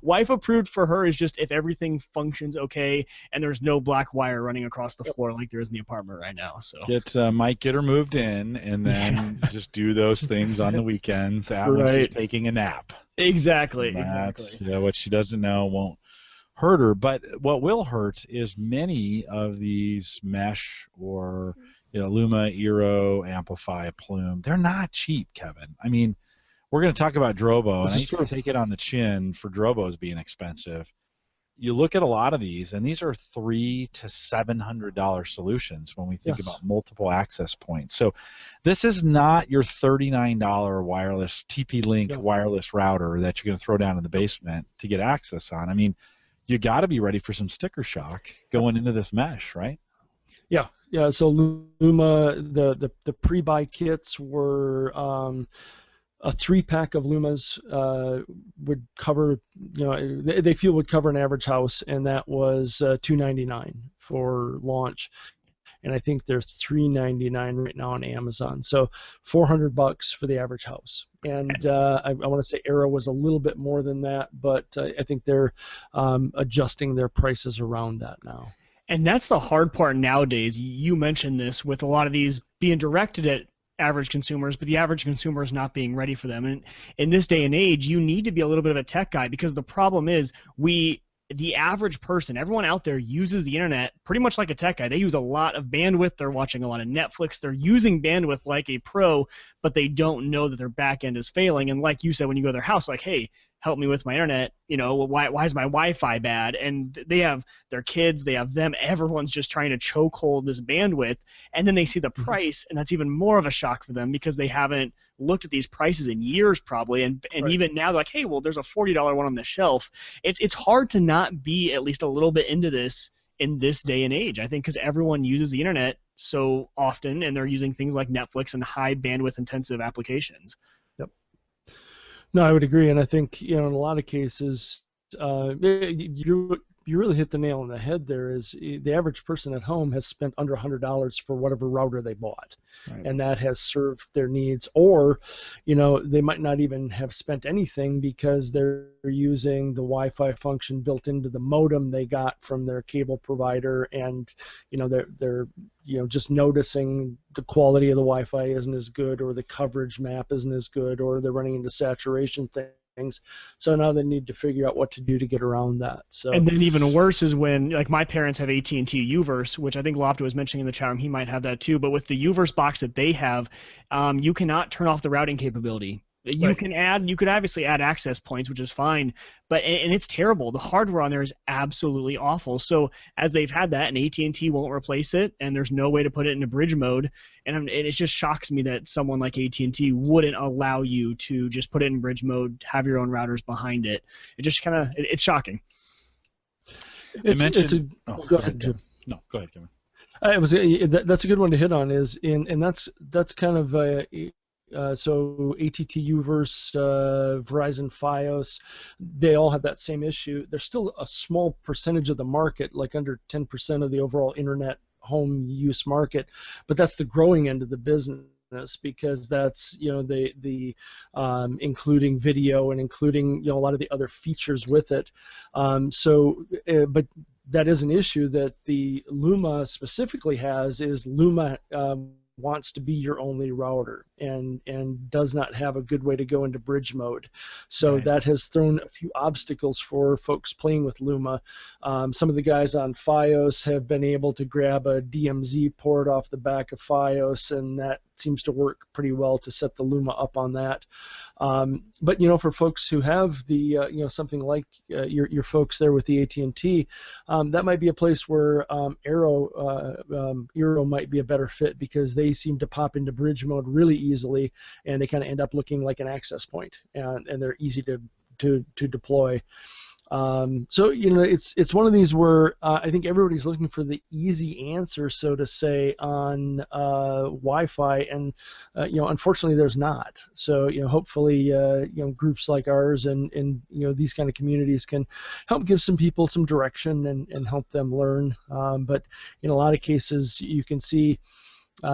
wife approved for her is just if everything functions okay and there's no black wire running across the floor like there is in the apartment right now. So get her moved in, and then just do those things on the weekends when she's taking a nap. Exactly. What she doesn't know won't hurt her, but what will hurt is many of these mesh or Luma, Eero, Amplify, Plume. They're not cheap, Kevin. I mean, we're going to talk about Drobo, and I used to take it on the chin for Drobos being expensive. You look at a lot of these, and these are $300 to $700 solutions when we think about multiple access points. So this is not your $39 wireless TP-Link wireless router that you're going to throw down in the basement to get access on. I mean, you got to be ready for some sticker shock going into this mesh, right? Yeah. So Luma, the pre-buy kits were. A 3-pack of Lumas would cover, they feel would cover an average house, and that was $299 for launch. and I think they're $399 right now on Amazon. So $400 for the average house. And I want to say Arrow was a little bit more than that, but I think they're adjusting their prices around that now. And that's the hard part nowadays. You mentioned this with a lot of these being directed at average consumers, but the average consumer is not being ready for them. And in this day and age, you need to be a little bit of a tech guy, because the problem is the average person, everyone out there uses the internet pretty much like a tech guy. They use a lot of bandwidth. They're watching a lot of Netflix. They're using bandwidth like a pro, but they don't know that their back end is failing. And like you said, when you go to their house, like, hey, help me with my internet, why is my Wi-Fi bad? And they have their kids, they have them, everyone's just trying to chokehold this bandwidth, and then they see the price, and that's even more of a shock for them, because they haven't looked at these prices in years probably, and right. Even now they're like, hey, well, there's a $40 one on the shelf. It's hard to not be at least a little bit into this in this day and age, I think, because everyone uses the internet so often, and they're using things like Netflix and high bandwidth intensive applications. No, I would agree, and I think in a lot of cases, you really hit the nail on the head. There is the average person at home has spent under $100 for whatever router they bought, right. And that has served their needs. Or, they might not even have spent anything because they're using the Wi-Fi function built into the modem they got from their cable provider, and they're just noticing the quality of the Wi-Fi isn't as good, or the coverage map isn't as good, or they're running into saturation things. So now they need to figure out what to do to get around that. So, and then even worse is when, like, my parents have AT&T Uverse, which I think Lofty was mentioning in the chat room. He might have that too. But with the Uverse box that they have, you cannot turn off the routing capability. You right. You could obviously add access points, which is fine, but and it's terrible. The hardware on there is absolutely awful. So as they've had that, and AT&T won't replace it, and there's no way to put it into bridge mode, and it just shocks me that someone like AT&T wouldn't allow you to just put it in bridge mode, have your own routers behind it. It just it's shocking. Go ahead, Jim. No, go ahead, Kevin. That's a good one to hit on. And that's kind of so AT&T Uverse, Verizon Fios, they all have that same issue. They're still a small percentage of the market, like under 10% of the overall internet home use market, but that's the growing end of the business, because that's the including video and including a lot of the other features with it. But that is an issue that the Luma specifically has. Is Luma wants to be your only router and does not have a good way to go into bridge mode. So right. That has thrown a few obstacles for folks playing with Luma. Some of the guys on Fios have been able to grab a DMZ port off the back of Fios, and that seems to work pretty well to set the Luma up on that. But for folks who have the something like your folks there with the AT&T, that might be a place where Arrow might be a better fit, because they seem to pop into bridge mode really easily, and they kind of end up looking like an access point, and they're easy to deploy. So it's one of these where I think everybody's looking for the easy answer, so to say, on Wi-Fi, and unfortunately there's not. So hopefully groups like ours and these kind of communities can help give some people some direction and help them learn. But in a lot of cases, you can see,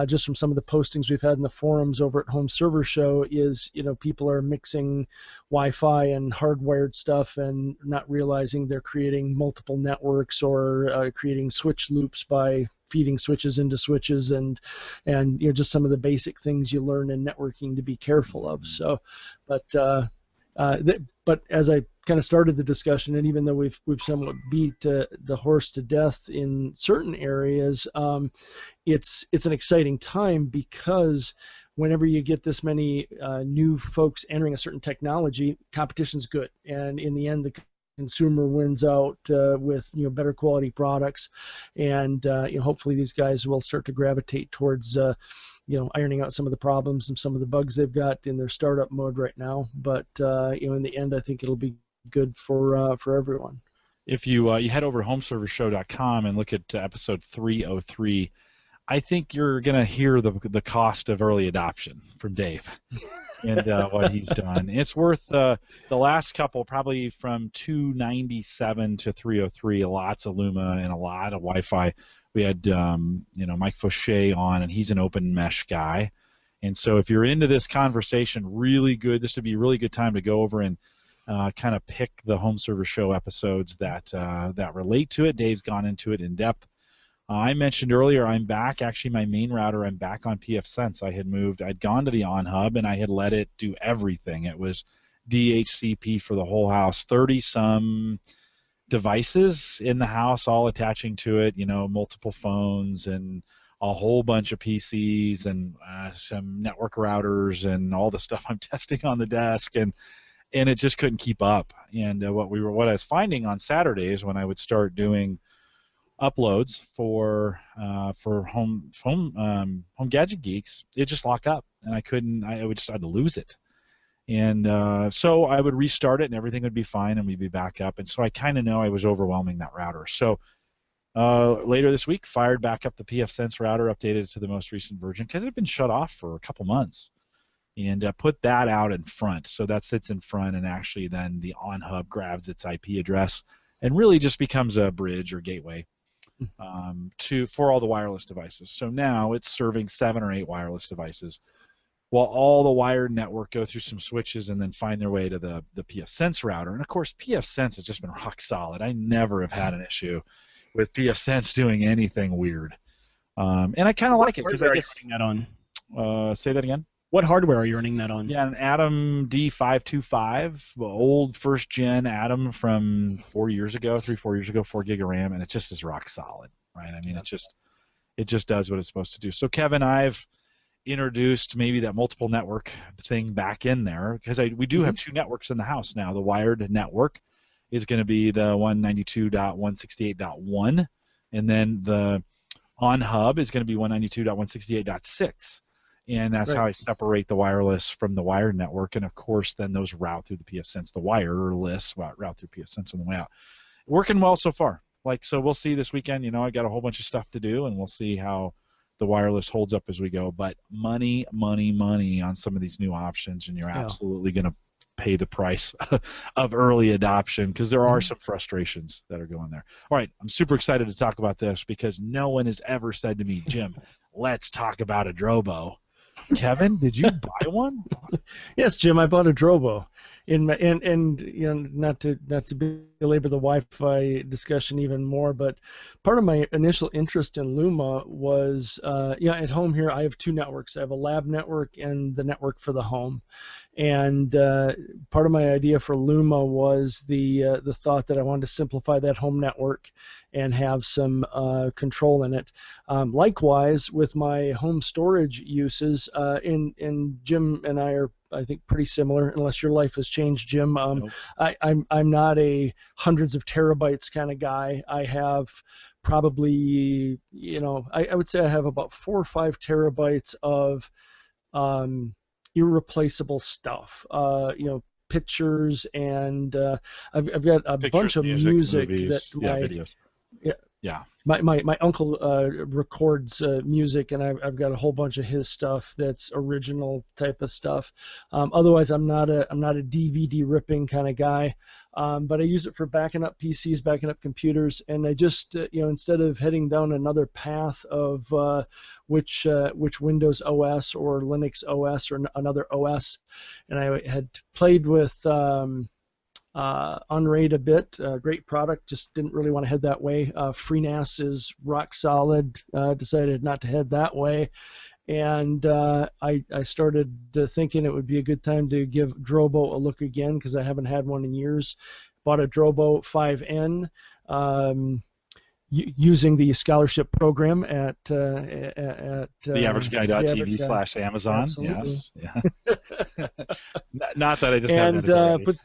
just from some of the postings we've had in the forums over at Home Server Show, is people are mixing Wi-Fi and hardwired stuff and not realizing they're creating multiple networks, or creating switch loops by feeding switches into switches, and just some of the basic things you learn in networking to be careful of. So, but as I kind of started the discussion, and even though we've somewhat beat the horse to death in certain areas, it's an exciting time, because whenever you get this many new folks entering a certain technology, competition's good, and in the end, the consumer wins out with better quality products, and hopefully these guys will start to gravitate towards ironing out some of the problems and some of the bugs they've got in their startup mode right now. But in the end, I think it'll be good for everyone. If you head over to homeservershow.com and look at episode 303, I think you're going to hear the cost of early adoption from Dave and what he's done. It's worth the last couple, probably from 297 to 303, lots of Luma and a lot of Wi-Fi. We had Mike Fauché on, and he's an open mesh guy. And so if you're into this conversation, really good. This would be a really good time to go over and kind of pick the Home Server Show episodes that relate to it. Dave's gone into it in depth. I mentioned earlier I'm back. Actually, my main router, I'm back on pfSense. I'd gone to the OnHub, and I had let it do everything. It was DHCP for the whole house, 30-some devices in the house, all attaching to it, multiple phones and a whole bunch of PCs and some network routers and all the stuff I'm testing on the desk, and it just couldn't keep up. And what I was finding on Saturdays when I would start doing uploads for home gadget geeks, it just lock up, and I'd lose it. And so I would restart it, and everything would be fine, and we'd be back up. And so I kind of know I was overwhelming that router. So later this week, fired back up the pfSense router, updated it to the most recent version because it had been shut off for a couple months, and put that out in front. So that sits in front, and actually then the OnHub grabs its IP address and really just becomes a bridge or gateway for all the wireless devices. So now it's serving 7 or 8 wireless devices, while all the wired network go through some switches and then find their way to the pfSense router. And of course, pfSense has just been rock solid. I never have had an issue with pfSense doing anything weird, and I kind of like it because I guess running that on. Say that again. What hardware are you running that on? Yeah, an Atom D525, old first gen Atom from 4 years ago, 4 years ago, 4 gig of RAM, and it just is rock solid, right? I mean, it just does what it's supposed to do. So Kevin, I've introduced maybe that multiple network thing back in there because we do have 2 networks in the house now. The wired network is going to be the 192.168.1, and then the OnHub is going to be 192.168.6. And that's how I separate the wireless from the wired network. And, of course, then those route through the pfSense, the wireless route through pfSense on the way out. Working well so far. So we'll see this weekend. I got a whole bunch of stuff to do, and we'll see how the wireless holds up as we go. But money on some of these new options, and you're absolutely going to pay the price of early adoption because there are some frustrations that are going there. All right, I'm super excited to talk about this because no one has ever said to me, Jim, let's talk about a Drobo. Kevin, did you buy one? Yes, Jim, I bought a Drobo. Not to belabor the Wi-Fi discussion even more, but part of my initial interest in Luma was, at home here I have 2 networks. I have a lab network and the network for the home. And part of my idea for Luma was the thought that I wanted to simplify that home network and have some control in it. Likewise, with my home storage uses, and Jim and I are, I think, pretty similar, unless your life has changed, Jim. Nope. I'm not a hundreds of terabytes kind of guy. I have probably, I would say I have about 4 or 5 terabytes of irreplaceable stuff. Pictures, and I've got a bunch of music movies, that videos. Yeah. My uncle records music, and I've got a whole bunch of his stuff that's original type of stuff. Otherwise, I'm not a DVD ripping kind of guy, but I use it for backing up PCs, backing up computers, and I just instead of heading down another path of which Windows OS or Linux OS or another OS, and I had played with Unraid a bit, great product, just didn't really want to head that way. FreeNAS is rock solid, decided not to head that way. And I started thinking it would be a good time to give Drobo a look again because I haven't had one in years. Bought a Drobo 5N using the scholarship program at theaverageguy.tv/Amazon. Absolutely. Yes. Yeah. Not that I just and haven't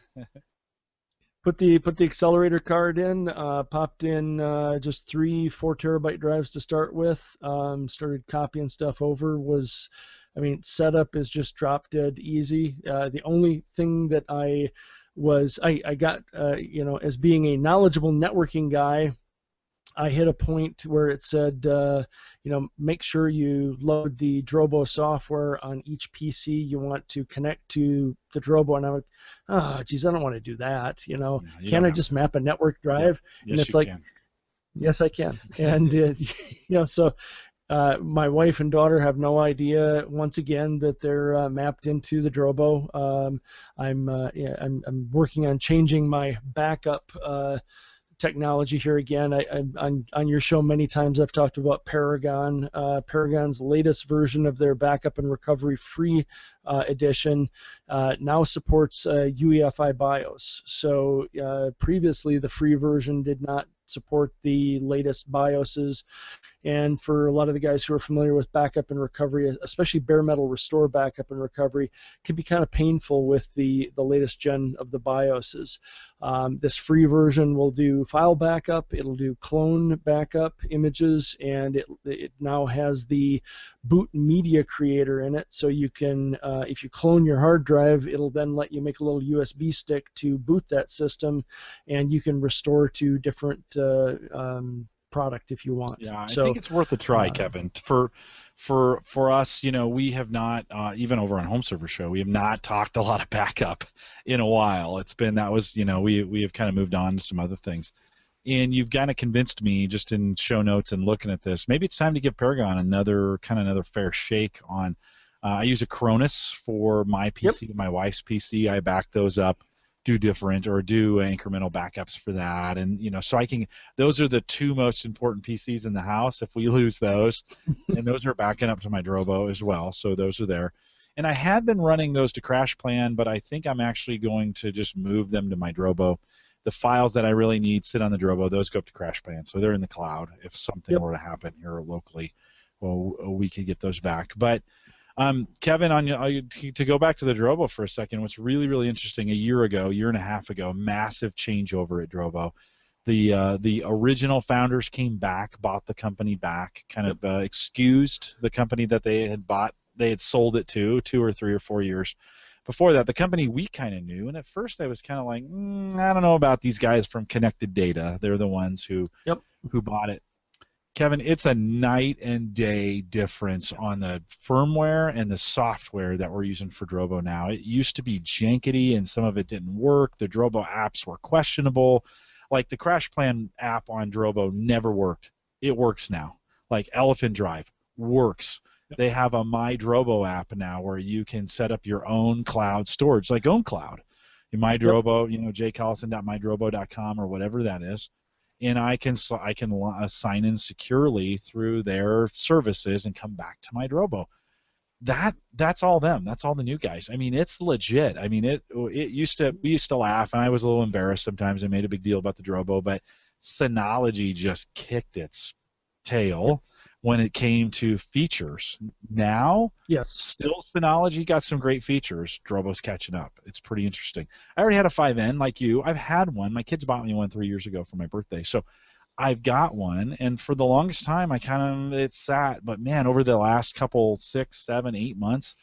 put the accelerator card in, popped in just 3 4 terabyte drives to start with, started copying stuff over. Setup is just drop dead easy. The only thing that I got as being a knowledgeable networking guy, I hit a point where it said, make sure you load the Drobo software on each PC you want to connect to the Drobo. And I'm like, oh, geez, I don't want to do that. No, you Can't don't I have just to. map a network Yep. drive? And Yes, it's you like, can. yes, I can. And, so my wife and daughter have no idea, once again, that they're mapped into the Drobo. I'm working on changing my backup technology here again. On your show many times I've talked about Paragon. Paragon's latest version of their backup and recovery free edition now supports UEFI BIOS. So previously the free version did not support the latest BIOSes. And for a lot of the guys who are familiar with backup and recovery, especially bare metal restore backup and recovery, can be kind of painful with the latest gen of the BIOSes. This free version will do file backup, it'll do clone backup images, and it now has the boot media creator in it, so you can, if you clone your hard drive, it'll then let you make a little USB stick to boot that system, and you can restore to different product if you want. Yeah, I So, think it's worth a try, Kevin. For us, we have not even over on Home Server Show, we have not talked a lot of backup in a while. It's been we have kind of moved on to some other things, and you've kind of convinced me just in show notes and looking at this. Maybe it's time to give Paragon another fair shake on. I use a Cronus for my PC, my wife's PC. I back those up. Do incremental backups for that, and so I can. Those are the two most important PCs in the house. If we lose those, and those are backing up to my Drobo as well, so those are there. And I had been running those to Crash Plan, but I think I'm actually going to just move them to my Drobo. The files that I really need sit on the Drobo. Those go up to Crash Plan, so they're in the cloud. If something were to happen here locally, well, we could get those back. But Kevin, to go back to the Drobo for a second, what's really, really interesting, a year and a half ago, massive changeover at Drobo. The original founders came back, bought the company back, kind of excused the company that they had bought. They had sold it to 2 or 3 or 4 years before that. The company we kind of knew, and at first I was kind of like, I don't know about these guys from Connected Data. They're the ones who bought it. Kevin, it's a night and day difference on the firmware and the software that we're using for Drobo now. It used to be jankety and some of it didn't work. The Drobo apps were questionable. Like the Crash Plan app on Drobo never worked. It works now. Like Elephant Drive works. They have a My Drobo app now where you can set up your own cloud storage, like OwnCloud. In My Drobo, jcollison.mydrobo.com or whatever that is. And I can sign in securely through their services and come back to my Drobo. That's all them. That's all the new guys. I mean, it's legit. I mean, we used to laugh, and I was a little embarrassed sometimes. I made a big deal about the Drobo, but Synology just kicked its tail when it came to features. Now, still Synology got some great features. Drobo's catching up. It's pretty interesting. I already had a 5N like you. I've had one. My kids bought me one 3 years ago for my birthday. So I've got one, and for the longest time it sat. But man, over the last couple 6, 7, 8 months,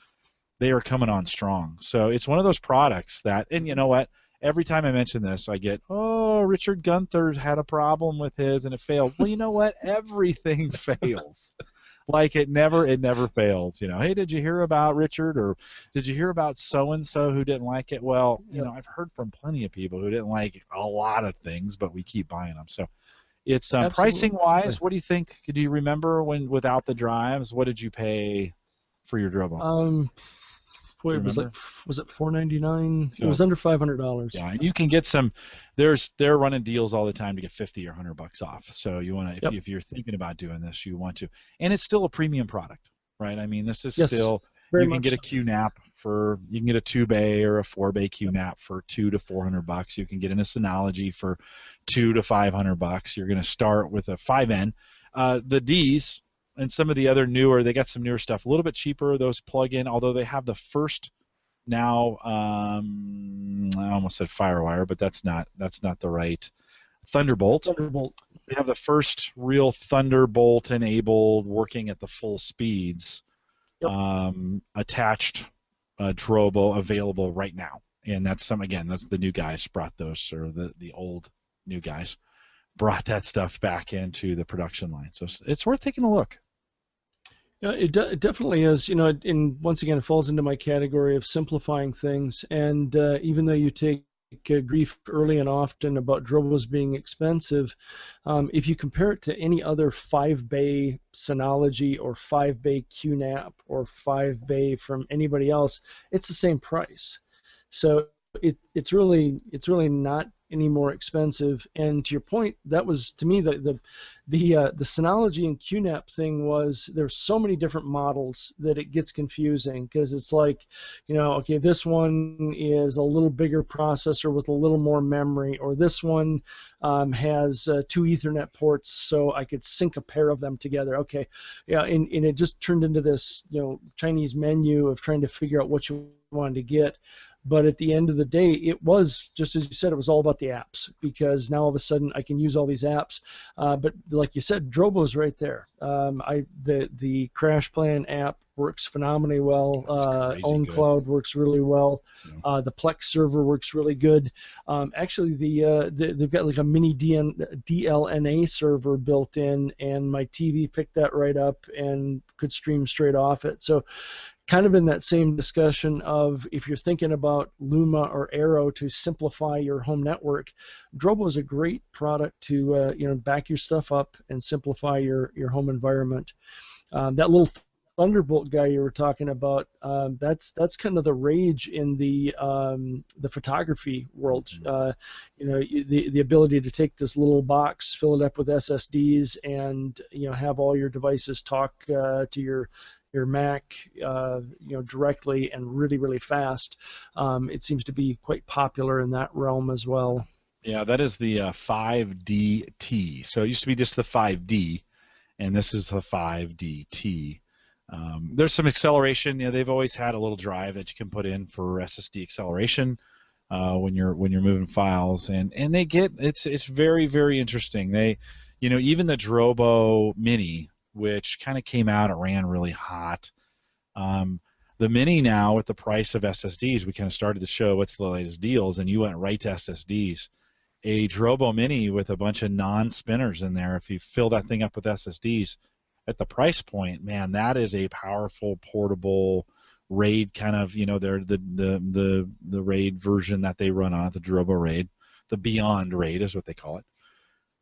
they are coming on strong. So it's one of those products that, and you know what? Every time I mention this, I get, Richard Gunther had a problem with his and it failed. Well, you know what? Everything fails. Like it never fails. Hey, did you hear about Richard, or did you hear about so and so who didn't like it? Well, I've heard from plenty of people who didn't like a lot of things, but we keep buying them. So it's pricing wise. What do you think? Do you remember when without the drives? What did you pay for your Drobo? It was it $499? It was under $500. Yeah, and you can get some. They're running deals all the time to get $50 or $100 off. So you want to, if you're thinking about doing this, you want to, and it's still a premium product, right? I mean, this is still. You can get a QNAP you can get a 2-bay or a 4-bay QNAP for $200 to $400. You can get a Synology for $200 to $500. You're going to start with a 5N. The D's. And some of the other they got some newer stuff, a little bit cheaper. Those plug-in, although they have the first now. I almost said FireWire, but that's not the right. Thunderbolt. They have the first real Thunderbolt-enabled, working at the full speeds, attached Drobo available right now, and that's the new guys brought those, or the old new guys brought that stuff back into the production line. So it's worth taking a look. Yeah, it definitely is. And once again, it falls into my category of simplifying things. And even though you take grief early and often about Drobos being expensive, if you compare it to any other 5-bay Synology or 5-bay QNAP or 5-bay from anybody else, it's the same price. So it's really not any more expensive. And to your point, that was to me the Synology and QNAP thing was there's so many different models that it gets confusing because it's like, okay, this one is a little bigger processor with a little more memory, or this one has 2 Ethernet ports, so I could sync a pair of them together. Okay, yeah, and it just turned into this Chinese menu of trying to figure out what you wanted to get. But at the end of the day, it was, just as you said, it was all about the apps, because now all of a sudden I can use all these apps. But like you said, Drobo's right there. The Crash Plan app works phenomenally well. OwnCloud works really well. Yeah. The Plex server works really good. Actually, they've got like a mini DLNA server built in, and my TV picked that right up and could stream straight off it. So kind of in that same discussion of if you're thinking about Luma or Arrow to simplify your home network, Drobo is a great product to back your stuff up and simplify your home environment. That little Thunderbolt guy you were talking about, that's kind of the rage in the photography world. The ability to take this little box, fill it up with SSDs, and have all your devices talk to your Mac, directly and really, really fast. It seems to be quite popular in that realm as well. Yeah, that is the 5DT. So it used to be just the 5D, and this is the 5DT. There's some acceleration. They've always had a little drive that you can put in for SSD acceleration when you're moving files, and they get it's very, very interesting. They, even the Drobo Mini, which kind of came out, it ran really hot. The Mini now, with the price of SSDs, we kind of started to show what's the latest deals, and you went right to SSDs. A Drobo Mini with a bunch of non-spinners in there, if you fill that thing up with SSDs, at the price point, man, that is a powerful portable RAID kind of, they're the RAID version that they run on, the Drobo RAID. The Beyond RAID is what they call it.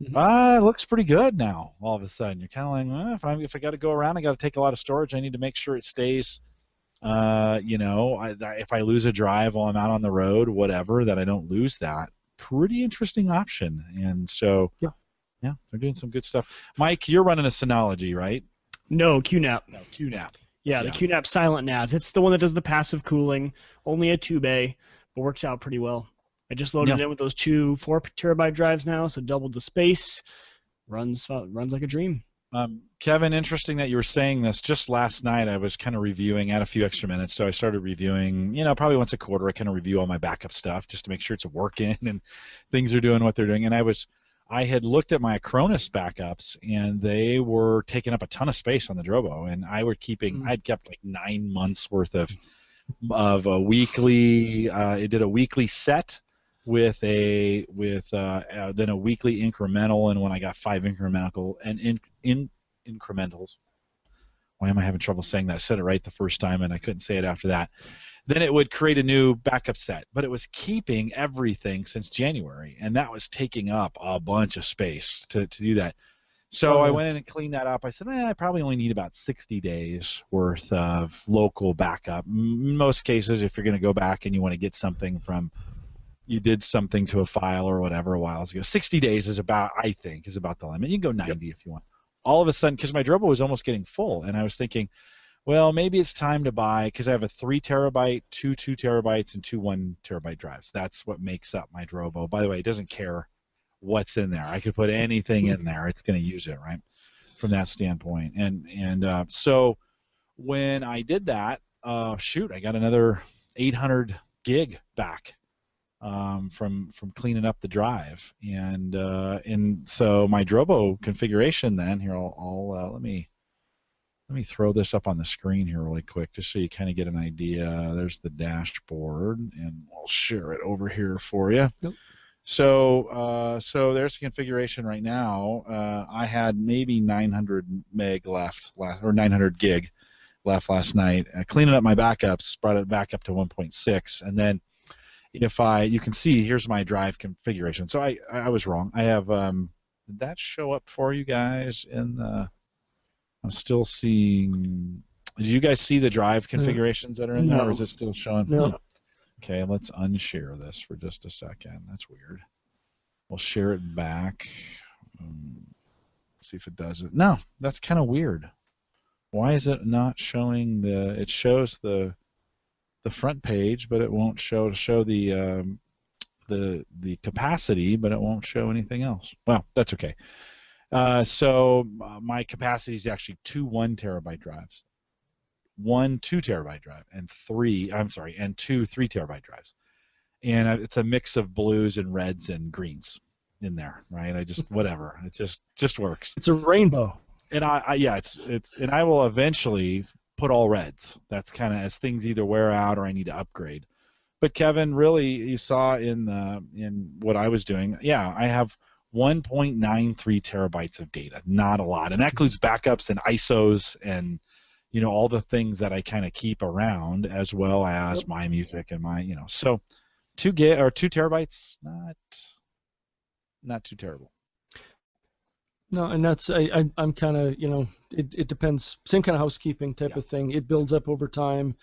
It looks pretty good now. All of a sudden, you're kind of like, if I got to go around, I got to take a lot of storage. I need to make sure it stays. If I lose a drive while I'm out on the road, whatever, that I don't lose that. Pretty interesting option. And so, yeah, they're doing some good stuff. Mike, you're running a Synology, right? No, QNAP. No, QNAP. Yeah, the QNAP Silent NAS. It's the one that does the passive cooling. Only a 2-bay, but works out pretty well. I just loaded it in with those 2 4-terabyte drives now, so doubled the space. Runs like a dream. Kevin, interesting that you were saying this. Just last night I was kind of reviewing, I had a few extra minutes, so I started reviewing, probably once a quarter I kind of review all my backup stuff just to make sure it's working and things are doing what they're doing. And I had looked at my Acronis backups, and they were taking up a ton of space on the Drobo, and I'd kept like 9 months worth of a weekly, it did a weekly set with then a weekly incremental, and when I got 5 incremental and incrementals. Why am I having trouble saying that? I said it right the first time, and I couldn't say it after that. Then it would create a new backup set, but it was keeping everything since January, and that was taking up a bunch of space to do that. So I went in and cleaned that up. I said, I probably only need about 60 days worth of local backup. In most cases, if you're going to go back and you want to get something from, you did something to a file or whatever a while ago, 60 days is about, I think, is about the limit. You can go 90 if you want. All of a sudden, because my Drobo was almost getting full, and I was thinking, well, maybe it's time to buy, because I have a 3 terabyte, 2 terabytes, and 2 1 terabyte drives. That's what makes up my Drobo. By the way, it doesn't care what's in there. I could put anything in there. It's going to use it, right, from that standpoint. And so when I did that, I got another 800 gig back from cleaning up the drive. And so my Drobo configuration then, here, I'll let me throw this up on the screen here really quick just so you kind of get an idea. There's the dashboard, and I'll share it over here for you. Nope. So there's the configuration right now. I had maybe 900 meg left, or 900 gig left last night. Cleaning up my backups, brought it back up to 1.6, and then you can see here's my drive configuration. So I was wrong. I have did that show up for you guys in the? I'm still seeing. Did you guys see the drive configurations that are in there, or is it still showing? No. Okay, let's unshare this for just a second. That's weird. We'll share it back. See if it does it. No, that's kind of weird. Why is it not showing the? It shows the front page, but it won't show the capacity, but it won't show anything else. Well, that's okay. So my capacity is actually two 1 terabyte drives, one 2 terabyte drive, and two 3 terabyte drives, and it's a mix of blues and reds and greens in there, right? I just whatever, it just works. It's a rainbow. And and I will eventually put all reds. That's kind of as things either wear out or I need to upgrade. But Kevin, really, you saw in what I was doing. Yeah, I have 1.93 terabytes of data, not a lot, and that includes backups and ISOs and all the things that I kind of keep around, as well as my music and my so 2 terabytes, not too terrible. No, and that's I'm kind of it depends. Same kind of housekeeping type of thing. It builds up over time,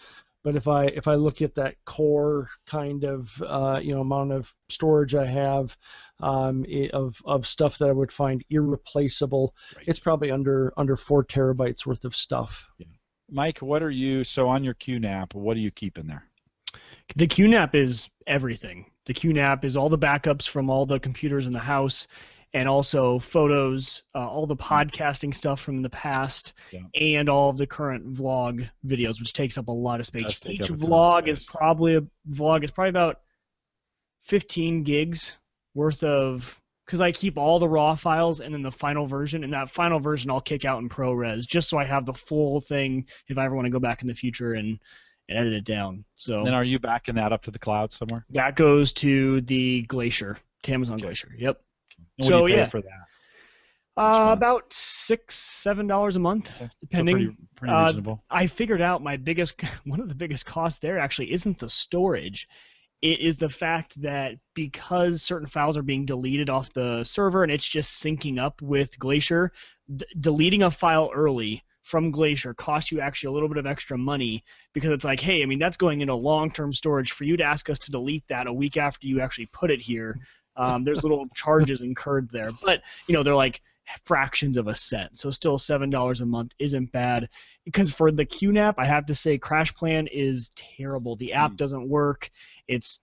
but if I look at that core kind of amount of storage I have of stuff that I would find irreplaceable, right, it's probably under 4 terabytes worth of stuff. Yeah. Mike, what are you? So on your QNAP, what do you keep in there? The QNAP is everything. The QNAP is all the backups from all the computers in the house, and also photos, all the podcasting stuff from the past, and all of the current vlog videos, which takes up a lot of space. Each vlog is probably about 15 gigs worth of, because I keep all the raw files and then the final version, and that final version I'll kick out in ProRes just so I have the full thing if I ever want to go back in the future and edit it down. So. And then are you backing that up to the cloud somewhere? That goes to the Glacier, to Amazon Glacier. Yep. And what do you pay for that? About $6-7 a month, depending. So pretty reasonable. I figured out one of the biggest costs there actually isn't the storage. It is the fact that because certain files are being deleted off the server and it's just syncing up with Glacier, deleting a file early from Glacier costs you actually a little bit of extra money, because it's like, hey, I mean, that's going into long-term storage. For you to ask us to delete that a week after you actually put it here, there's little charges incurred there. But, they're like fractions of a cent. So still $7 a month isn't bad. Because for the QNAP, I have to say Crash Plan is terrible. The app doesn't work.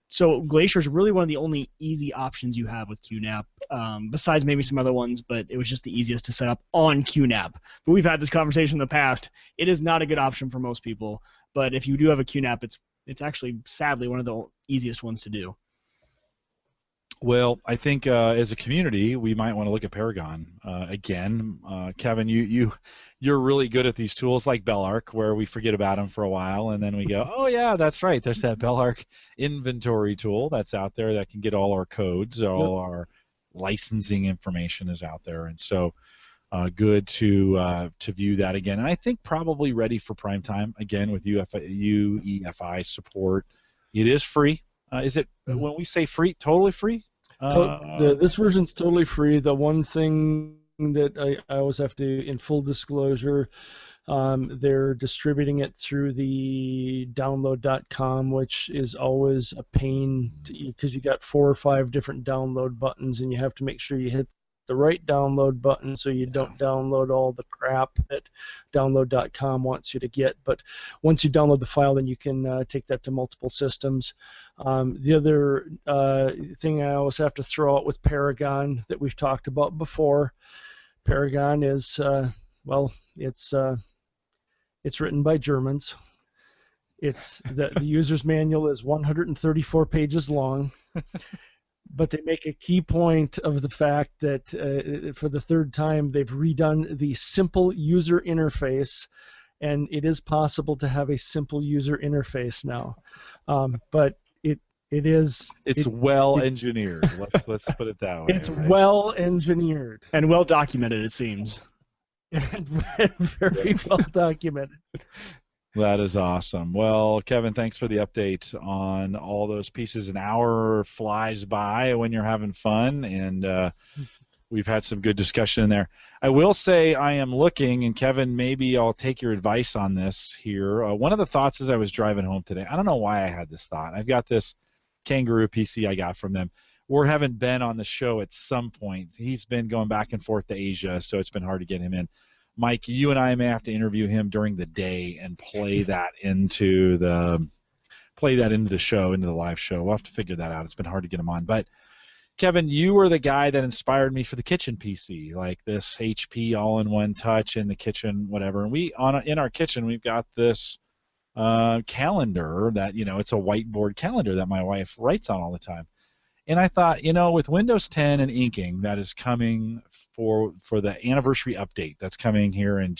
So Glacier is really one of the only easy options you have with QNAP, besides maybe some other ones, but it was just the easiest to set up on QNAP. But we've had this conversation in the past. It is not a good option for most people, but if you do have a QNAP, it's actually, sadly, one of the easiest ones to do. Well, I think as a community, we might want to look at Paragon again. Kevin, you're really good at these tools like Bellarc, where we forget about them for a while, and then we go, oh yeah, that's right. There's that Bellarc inventory tool that's out there that can get all our codes, all our licensing information is out there, and so good to view that again. And I think probably ready for prime time again with UEFI support. It is free. Is it when we say free, totally free? This version's totally free. The one thing that I always have to, in full disclosure, they're distributing it through the download.com, which is always a pain because you got 4 or 5 different download buttons, and you have to make sure you hit the right download button so you don't download all the crap that download.com wants you to get. But once you download the file, then you can take that to multiple systems. The other thing I always have to throw out with Paragon that we've talked about before, Paragon is, it's written by Germans. The user's manual is 134 pages long. But they make a key point of the fact that for the third time they've redone the simple user interface, and it is possible to have a simple user interface now. But It is. It's well engineered. Let's put it that way. It's right? well engineered And well documented, it seems. and very well documented. That is awesome. Well, Kevin, thanks for the update on all those pieces. An hour flies by when you're having fun, and we've had some good discussion in there. I will say I am looking, and Kevin, maybe I'll take your advice on this here. One of the thoughts as I was driving home today, I don't know why I had this thought. I've got this Kangaroo PC I got from them. We're having Ben on the show at some point. He's been going back and forth to Asia, so it's been hard to get him in. Mike, you and I may have to interview him during the day and play that into the show, into the live show. We'll have to figure that out. It's been hard to get him on. But Kevin, you were the guy that inspired me for the kitchen PC, like this HP all-in-one touch in the kitchen, whatever. And in our kitchen, we've got this calendar that, it's a whiteboard calendar that my wife writes on all the time. And I thought, with Windows 10 and inking that is coming for the anniversary update that's coming here in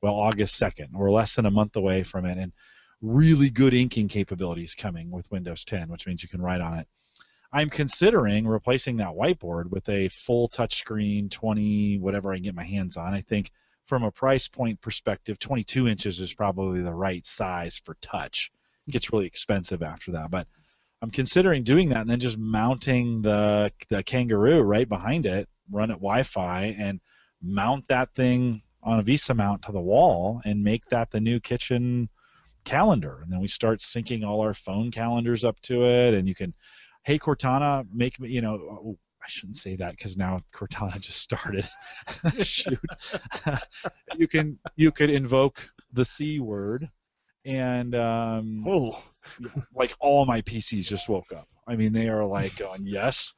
August 2nd. We're less than a month away from it, and really good inking capabilities coming with Windows 10, which means you can write on it. I'm considering replacing that whiteboard with a full touchscreen 20, whatever I can get my hands on. I think from a price point perspective, 22 inches is probably the right size for touch. It gets really expensive after that, but I'm considering doing that and then just mounting the Kangaroo right behind it, run it Wi-Fi, and mount that thing on a VESA mount to the wall and make that the new kitchen calendar. And then we start syncing all our phone calendars up to it, and you can, hey, Cortana, make me, I shouldn't say that because now Cortana just started. Shoot. You could invoke the C word, and like all my PCs just woke up. I mean, they are like going, yes,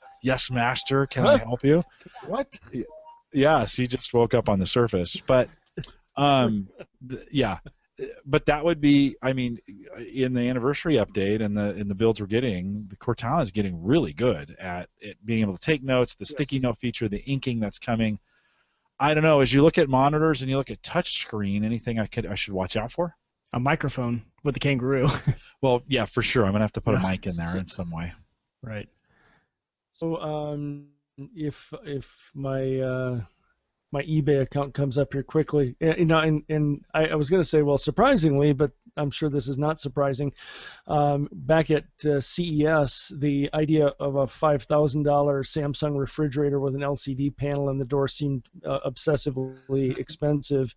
master, can I help you? What? Yes, he just woke up on the surface. But yeah, but that would be, I mean, in the anniversary update and the builds we're getting, the Cortana is getting really good at it being able to take notes, the sticky note feature, the inking that's coming. I don't know, as you look at monitors and you look at touch screen, anything I should watch out for? A microphone with the Kangaroo. Well, yeah, for sure. I'm going to have to put a mic in there in some way. Right. So if my my eBay account comes up here quickly, and I was going to say, well, surprisingly, but I'm sure this is not surprising. Back at CES, the idea of a $5,000 Samsung refrigerator with an LCD panel in the door seemed obsessively expensive.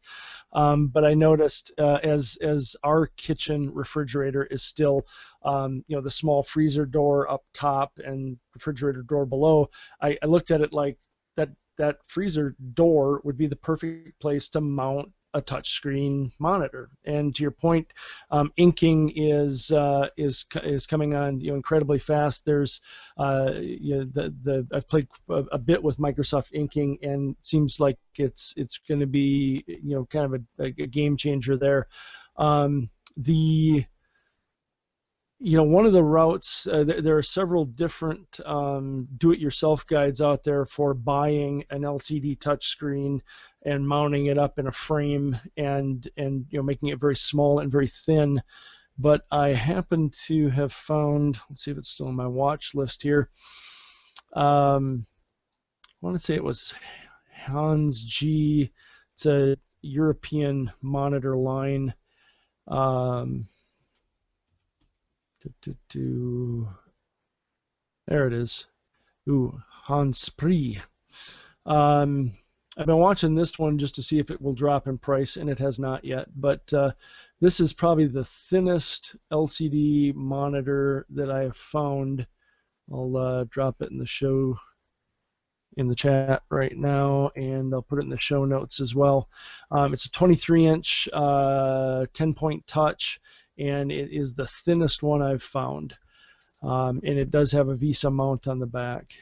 But I noticed as our kitchen refrigerator is still, the small freezer door up top and refrigerator door below, I looked at it like that freezer door would be the perfect place to mount a touchscreen monitor. And to your point, inking is coming on incredibly fast. There's I've played a bit with Microsoft inking, and it seems like it's going to be kind of a game changer there. One of the routes, there are several different do-it-yourself guides out there for buying an LCD touchscreen and mounting it up in a frame and making it very small and very thin. But I happen to have found, let's see if it's still on my watch list here. I want to say it was Hans G. It's a European monitor line. There it is. Ooh, Hans Spree. I've been watching this one just to see if it will drop in price, and it has not yet. But this is probably the thinnest LCD monitor that I have found. I'll drop it in the chat right now, and I'll put it in the show notes as well. It's a 23-inch 10-point touch, and it is the thinnest one I've found. And it does have a VESA mount on the back.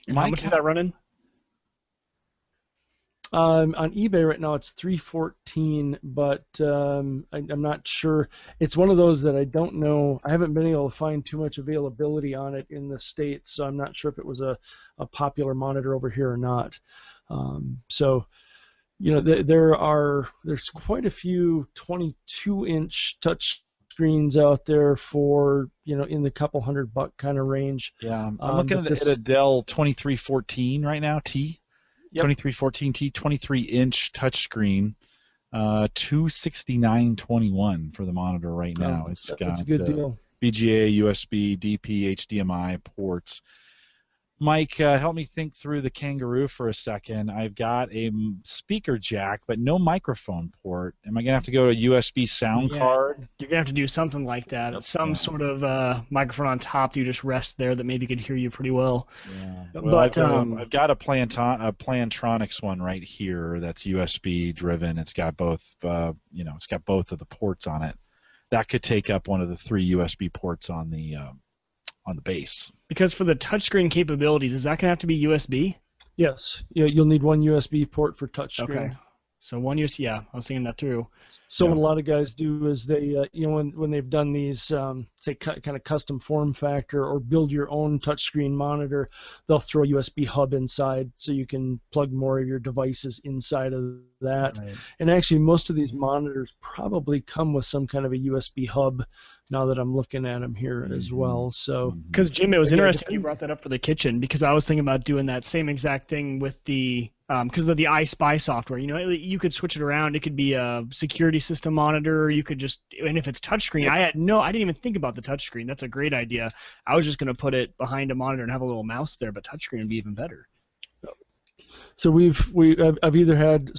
And how much is that running? On eBay right now it's $314, but I'm not sure. It's one of those that I don't know. I haven't been able to find too much availability on it in the States, so I'm not sure if it was a popular monitor over here or not. There's quite a few 22-inch touch screens out there for, in the couple $100 kind of range. Yeah, I'm looking at a Dell 2314 right now, T. Yep. 2314T, 23-inch touchscreen, $269.21 for the monitor right now. It's got a good deal. VGA, USB, DP, HDMI ports. Mike, help me think through the Kangaroo for a second. I've got a speaker jack, but no microphone port. Am I going to have to go to a USB sound card? You're going to have to do something like that. Some sort of microphone on top that you just rest there that maybe could hear you pretty well. Yeah. Well, but I've got a Plantronics one right here that's USB driven. It's got both, it's got both of the ports on it. That could take up one of the 3 USB ports on the base. Because for the touchscreen capabilities, is that going to have to be USB? Yes. You'll need one USB port for touchscreen. Okay. So one USB, yeah, I was thinking that through. So what a lot of guys do is they, when they've done these, say, kind of custom form factor or build your own touchscreen monitor, they'll throw a USB hub inside so you can plug more of your devices inside of that. Right. And actually, most of these monitors probably come with some kind of a USB hub. Now that I'm looking at them here as well, so because Jim, it was interesting you brought that up for the kitchen because I was thinking about doing that same exact thing with the because of the iSpy software. You could switch it around. It could be a security system monitor. You could just, and if it's touchscreen, I didn't even think about the touchscreen. That's a great idea. I was just going to put it behind a monitor and have a little mouse there, but touchscreen would be even better. So I've either had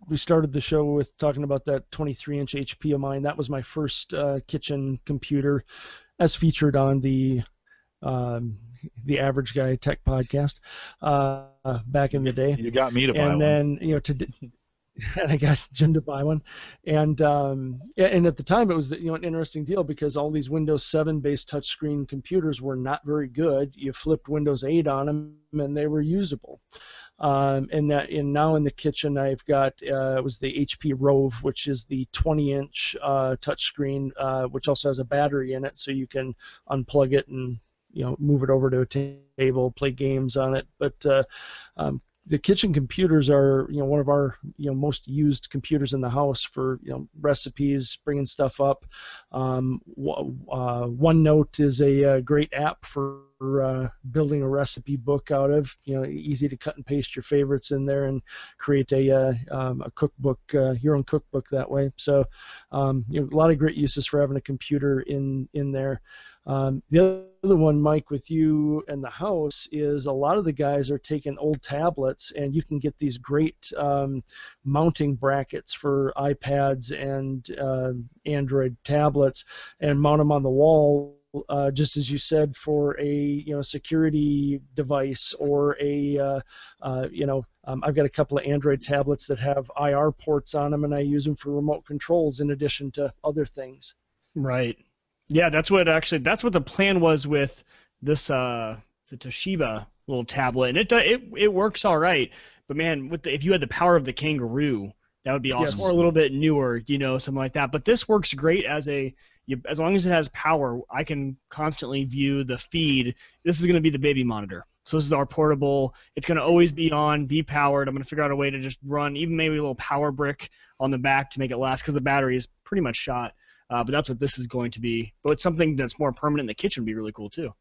we started the show with talking about that 23-inch HP of mine. That was my first kitchen computer, as featured on the Average Guy Tech podcast back in the day. You got me to buy one. And then and I got Jim to buy one, and at the time it was an interesting deal because all these Windows 7 based touchscreen computers were not very good. You flipped Windows 8 on them and they were usable. And now in the kitchen I've got it was the HP Rove, which is the 20-inch touchscreen, which also has a battery in it, so you can unplug it and move it over to a table, play games on it. But the kitchen computers are one of our most used computers in the house for recipes, bringing stuff up. OneNote is a great app for building a recipe book out of. Easy to cut and paste your favorites in there and create a cookbook, your own cookbook that way. So a lot of great uses for having a computer in there. The other one, Mike, with you and the house is a lot of the guys are taking old tablets, and you can get these great mounting brackets for iPads and Android tablets and mount them on the wall, just as you said, for a security device or a I've got a couple of Android tablets that have IR ports on them, and I use them for remote controls in addition to other things. Right. Yeah, that's what the plan was with this the Toshiba little tablet, and it works all right. But man, if you had the power of the Kangaroo, that would be awesome. Yes. Or a little bit newer, something like that. But this works great as long as it has power. I can constantly view the feed. This is going to be the baby monitor. So this is our portable. It's going to always be on, be powered. I'm going to figure out a way to just run even maybe a little power brick on the back to make it last because the battery is pretty much shot. But that's what this is going to be. But it's something that's more permanent in the kitchen would be really cool too.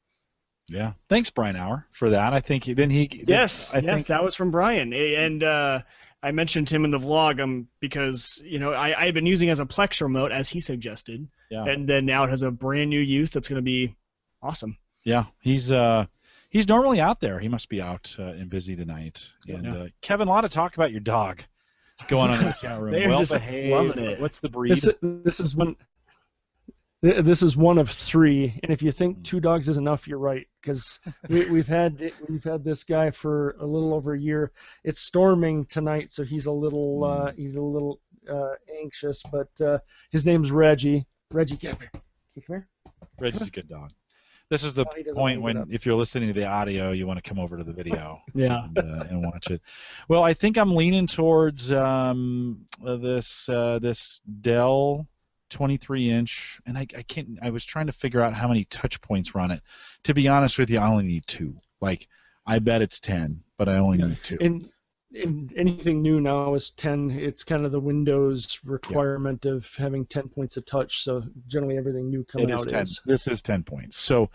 Yeah. Thanks, Brian Hour, for that. I think Yes, that was from Brian. And I mentioned him in the vlog because I had been using it as a Plex remote as he suggested. Yeah. And then now it has a brand new use that's going to be awesome. Yeah. He's normally out there. He must be out and busy tonight. And Kevin, a lot of talk about your dog going on in the chat room. They're just loving it. What's the breed? This is one of 3, and if you think 2 dogs is enough, you're right. Because we've had this guy for a little over a year. It's storming tonight, so he's a little anxious. But his name's Reggie. Reggie, come here. Reggie's a good dog. This is the point when, if you're listening to the audio, you want to come over to the video and watch it. Well, I think I'm leaning towards this Dell 23-inch, and I was trying to figure out how many touch points were on it. To be honest with you, I only need 2. I bet it's 10, but I only need 2. anything new now is 10. It's kind of the Windows requirement of having 10 points of touch. So generally everything new coming out 10. is. This is 10 points. So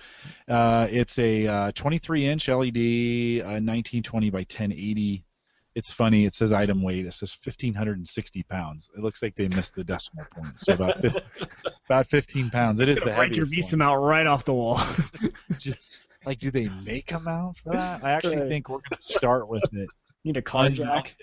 it's a 23-inch LED, 1920 by 1080. It's funny. It says item weight. It says 1,560 pounds. It looks like they missed the decimal point. So about 15 pounds. It is the Break your heaviest beast one. out right off the wall. Just like, do they make a mount for that? I actually Right. think we're going to start with it Need a car jack.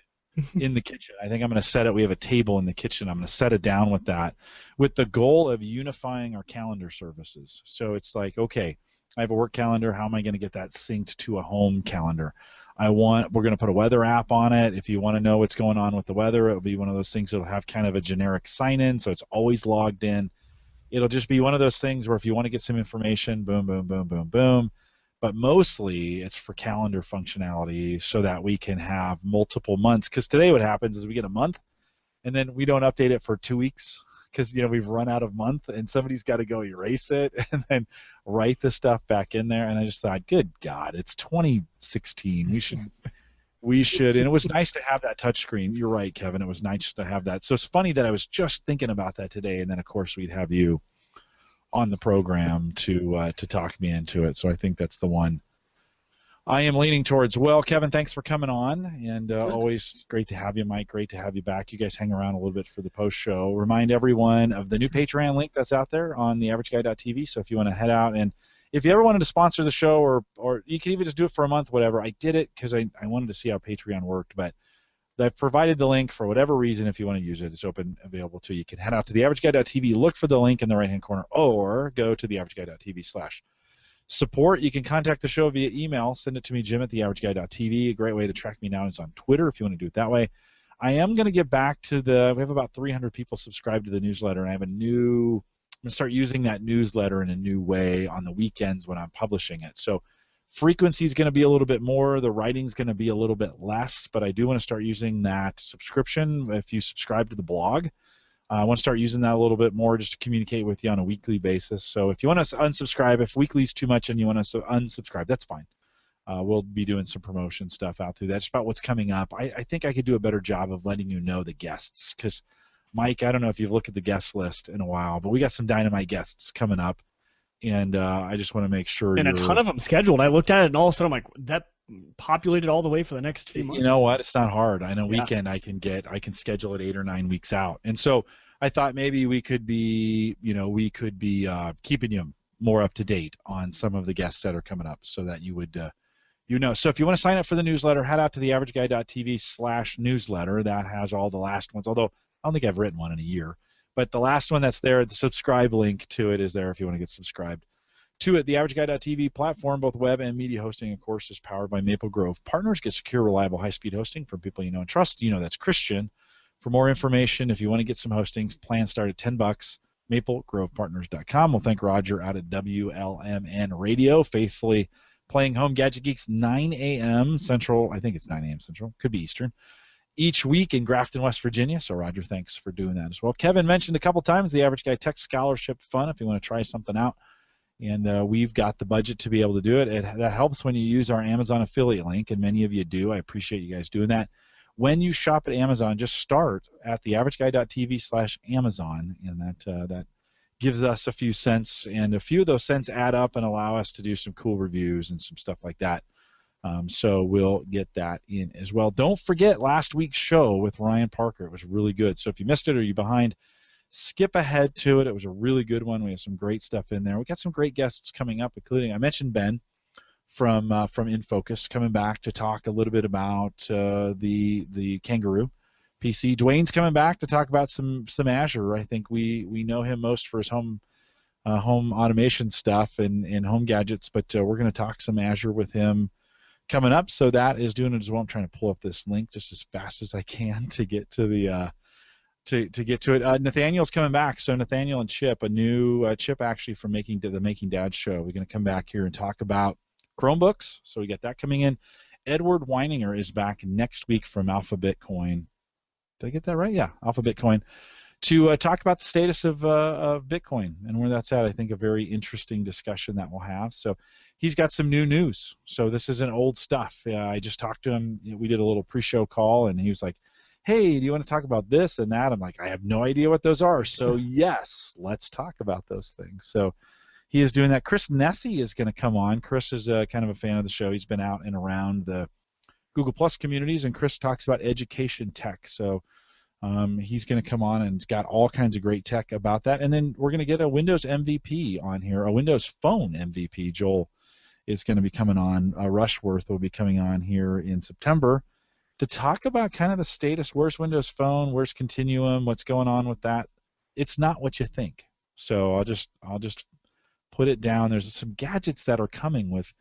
in the kitchen. I think I'm going to set it. We have a table in the kitchen. I'm going to set it down with that, with the goal of unifying our calendar services. So it's like, okay, I have a work calendar. How am I going to get that synced to a home calendar? We're going to put a weather app on it. If you want to know what's going on with the weather, it'll be one of those things that'll have kind of a generic sign-in, so it's always logged in. It'll just be one of those things where if you want to get some information, boom, boom, boom, boom, boom. But mostly it's for calendar functionality so that we can have multiple months. Because today what happens is we get a month, and then we don't update it for 2 weeks because we've run out of month, and somebody's got to go erase it and then write the stuff back in there. And I just thought, good God, it's 2016. We should, and it was nice to have that touch screen. You're right, Kevin. It was nice to have that. So it's funny that I was just thinking about that today, and then of course we'd have you on the program to talk me into it. So I think that's the one I am leaning towards. Well, Kevin, thanks for coming on, and always great to have you, Mike. Great to have you back. You guys hang around a little bit for the post show. Remind everyone of the new Patreon link that's out there on theaverageguy.tv. So if you want to head out, and if you ever wanted to sponsor the show, or you can even just do it for a month, whatever. I did it because I wanted to see how Patreon worked, but I've provided the link for whatever reason. If you want to use it, it's open, available to you. You can head out to theaverageguy.tv, look for the link in the right-hand corner, or go to theaverageguy.tv/support. You can contact the show via email. Send it to me, Jim at theaverageguy.tv. A great way to track me down is on Twitter if you want to do it that way. I am going to get back to we have about 300 people subscribed to the newsletter, and I have I'm going to start using that newsletter in a new way on the weekends when I'm publishing it. So frequency is going to be a little bit more. The writing's going to be a little bit less, but I do want to start using that subscription. If you subscribe to the blog, I want to start using that a little bit more just to communicate with you on a weekly basis. So if you want to unsubscribe, if weekly is too much and you want to unsubscribe, that's fine. We'll be doing some promotion stuff out through that. Just about what's coming up. I think I could do a better job of letting you know the guests, because Mike, I don't know if you've looked at the guest list in a while, but we got some dynamite guests coming up. And I just want to make sure And a ton of them scheduled. I looked at it, and all of a sudden I'm like, that populated all the way for the next few months. You know what? It's not hard. I know weekend I can schedule it 8 or 9 weeks out. And so I thought maybe we could be keeping you more up to date on some of the guests that are coming up, so that you would So if you want to sign up for the newsletter, head out to theaverageguy.tv/newsletter. That has all the last ones. Although I don't think I've written one in a year. But the last one that's there, the subscribe link to it is there if you want to get subscribed to it. The TheAverageGuy.tv platform, both web and media hosting, of course, is powered by Maple Grove Partners. Get secure, reliable, high-speed hosting from people you know and trust. You know that's Christian. For more information, if you want to get some hostings, plans start at $10. MapleGrovePartners.com. We'll thank Roger out at WLMN Radio, faithfully playing Home Gadget Geeks 9 a.m. Central. I think it's 9 a.m. Central. Could be Eastern. Each week in Grafton, West Virginia. So, Roger, thanks for doing that as well. Kevin mentioned a couple times the Average Guy Tech Scholarship Fund if you want to try something out. And we've got the budget to be able to do it. That helps when you use our Amazon affiliate link, and many of you do. I appreciate you guys doing that. When you shop at Amazon, just start at theaverageguy.tv/Amazon, and that gives us a few cents, and a few of those cents add up and allow us to do some cool reviews and some stuff like that. So we'll get that in as well. Don't forget last week's show with Ryan Parker. It was really good. So if you missed it or you're behind, skip ahead to it. It was a really good one. We have some great stuff in there. We got some great guests coming up, including I mentioned Ben from InFocus coming back to talk a little bit about the Kangaroo PC. Dwayne's coming back to talk about some Azure. I think we know him most for his home automation stuff and home gadgets, but we're going to talk some Azure with him coming up. So that is doing it as well. I'm trying to pull up this link just as fast as I can to get to the to get to it. Nathaniel's coming back. So Nathaniel and Chip, a new Chip actually from the Making Dad show. We're going to come back here and talk about Chromebooks. So we got that coming in. Edward Weininger is back next week from Alpha Bitcoin. Did I get that right? Yeah, Alpha Bitcoin. to talk about the status of Bitcoin and where that's at. I think a very interesting discussion that we'll have. So he's got some new news. So this isn't old stuff. I just talked to him. We did a little pre-show call, and he was like, hey, do you want to talk about this and that? I'm like, I have no idea what those are. So yes, let's talk about those things. So he is doing that. Chris Nessie is going to come on. Chris is kind of a fan of the show. He's been out and around the Google Plus communities, and Chris talks about education tech. So he's going to come on, and he's got all kinds of great tech about that. And then we're going to get a Windows MVP on here, a Windows Phone MVP. Joel is going to be coming on. Rushworth will be coming on here in September to talk about kind of the status. Where's Windows Phone? Where's Continuum? What's going on with that? It's not what you think. So I'll just put it down. There's some gadgets that are coming with,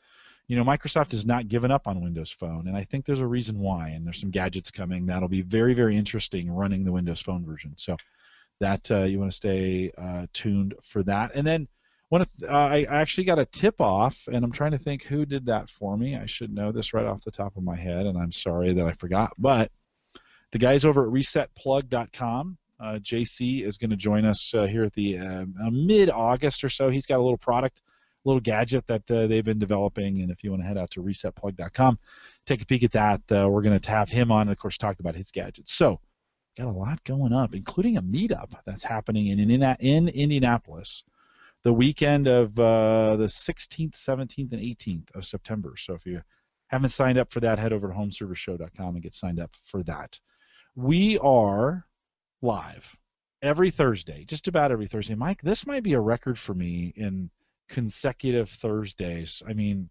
Microsoft has not given up on Windows Phone, and I think there's a reason why, and there's some gadgets coming that'll be very, very interesting running the Windows Phone version. So that you want to stay tuned for that. And then I actually got a tip-off, and I'm trying to think who did that for me. I should know this right off the top of my head, and I'm sorry that I forgot. But the guys over at resetplug.com, JC is going to join us here at the mid-August or so. He's got a little product, a little gadget that they've been developing, and if you want to head out to resetplug.com, take a peek at that. We're going to have him on, and of course, talk about his gadgets. So, got a lot going up, including a meetup that's happening in Indianapolis the weekend of the 16th, 17th, and 18th of September. So if you haven't signed up for that, head over to homeservershow.com and get signed up for that. We are live every Thursday, just about every Thursday. Mike, this might be a record for me in consecutive Thursdays. I mean,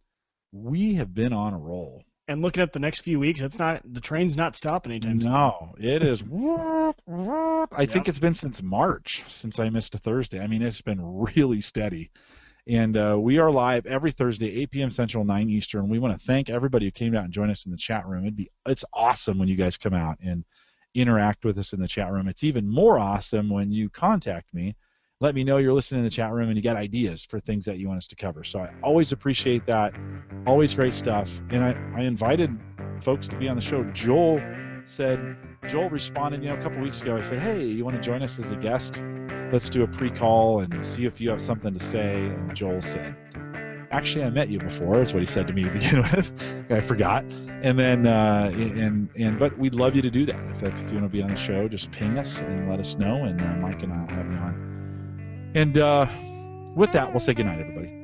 we have been on a roll. And looking at the next few weeks, the train's not stopping anytime soon. No, it is. I think it's been since March since I missed a Thursday. I mean, it's been really steady. And we are live every Thursday, 8 p.m. Central, 9 Eastern. We want to thank everybody who came out and joined us in the chat room. It's awesome when you guys come out and interact with us in the chat room. It's even more awesome when you contact me. Let me know you're listening in the chat room and you got ideas for things that you want us to cover. So I always appreciate that. Always great stuff. And I invited folks to be on the show. Joel responded, a couple weeks ago. I said, hey, you want to join us as a guest? Let's do a pre-call and see if you have something to say. And Joel said, actually, I met you before. That's what he said to me to begin with. I forgot. And then, but we'd love you to do that. If you want to be on the show, just ping us and let us know. And Mike and I will have you on. And with that, we'll say goodnight, everybody.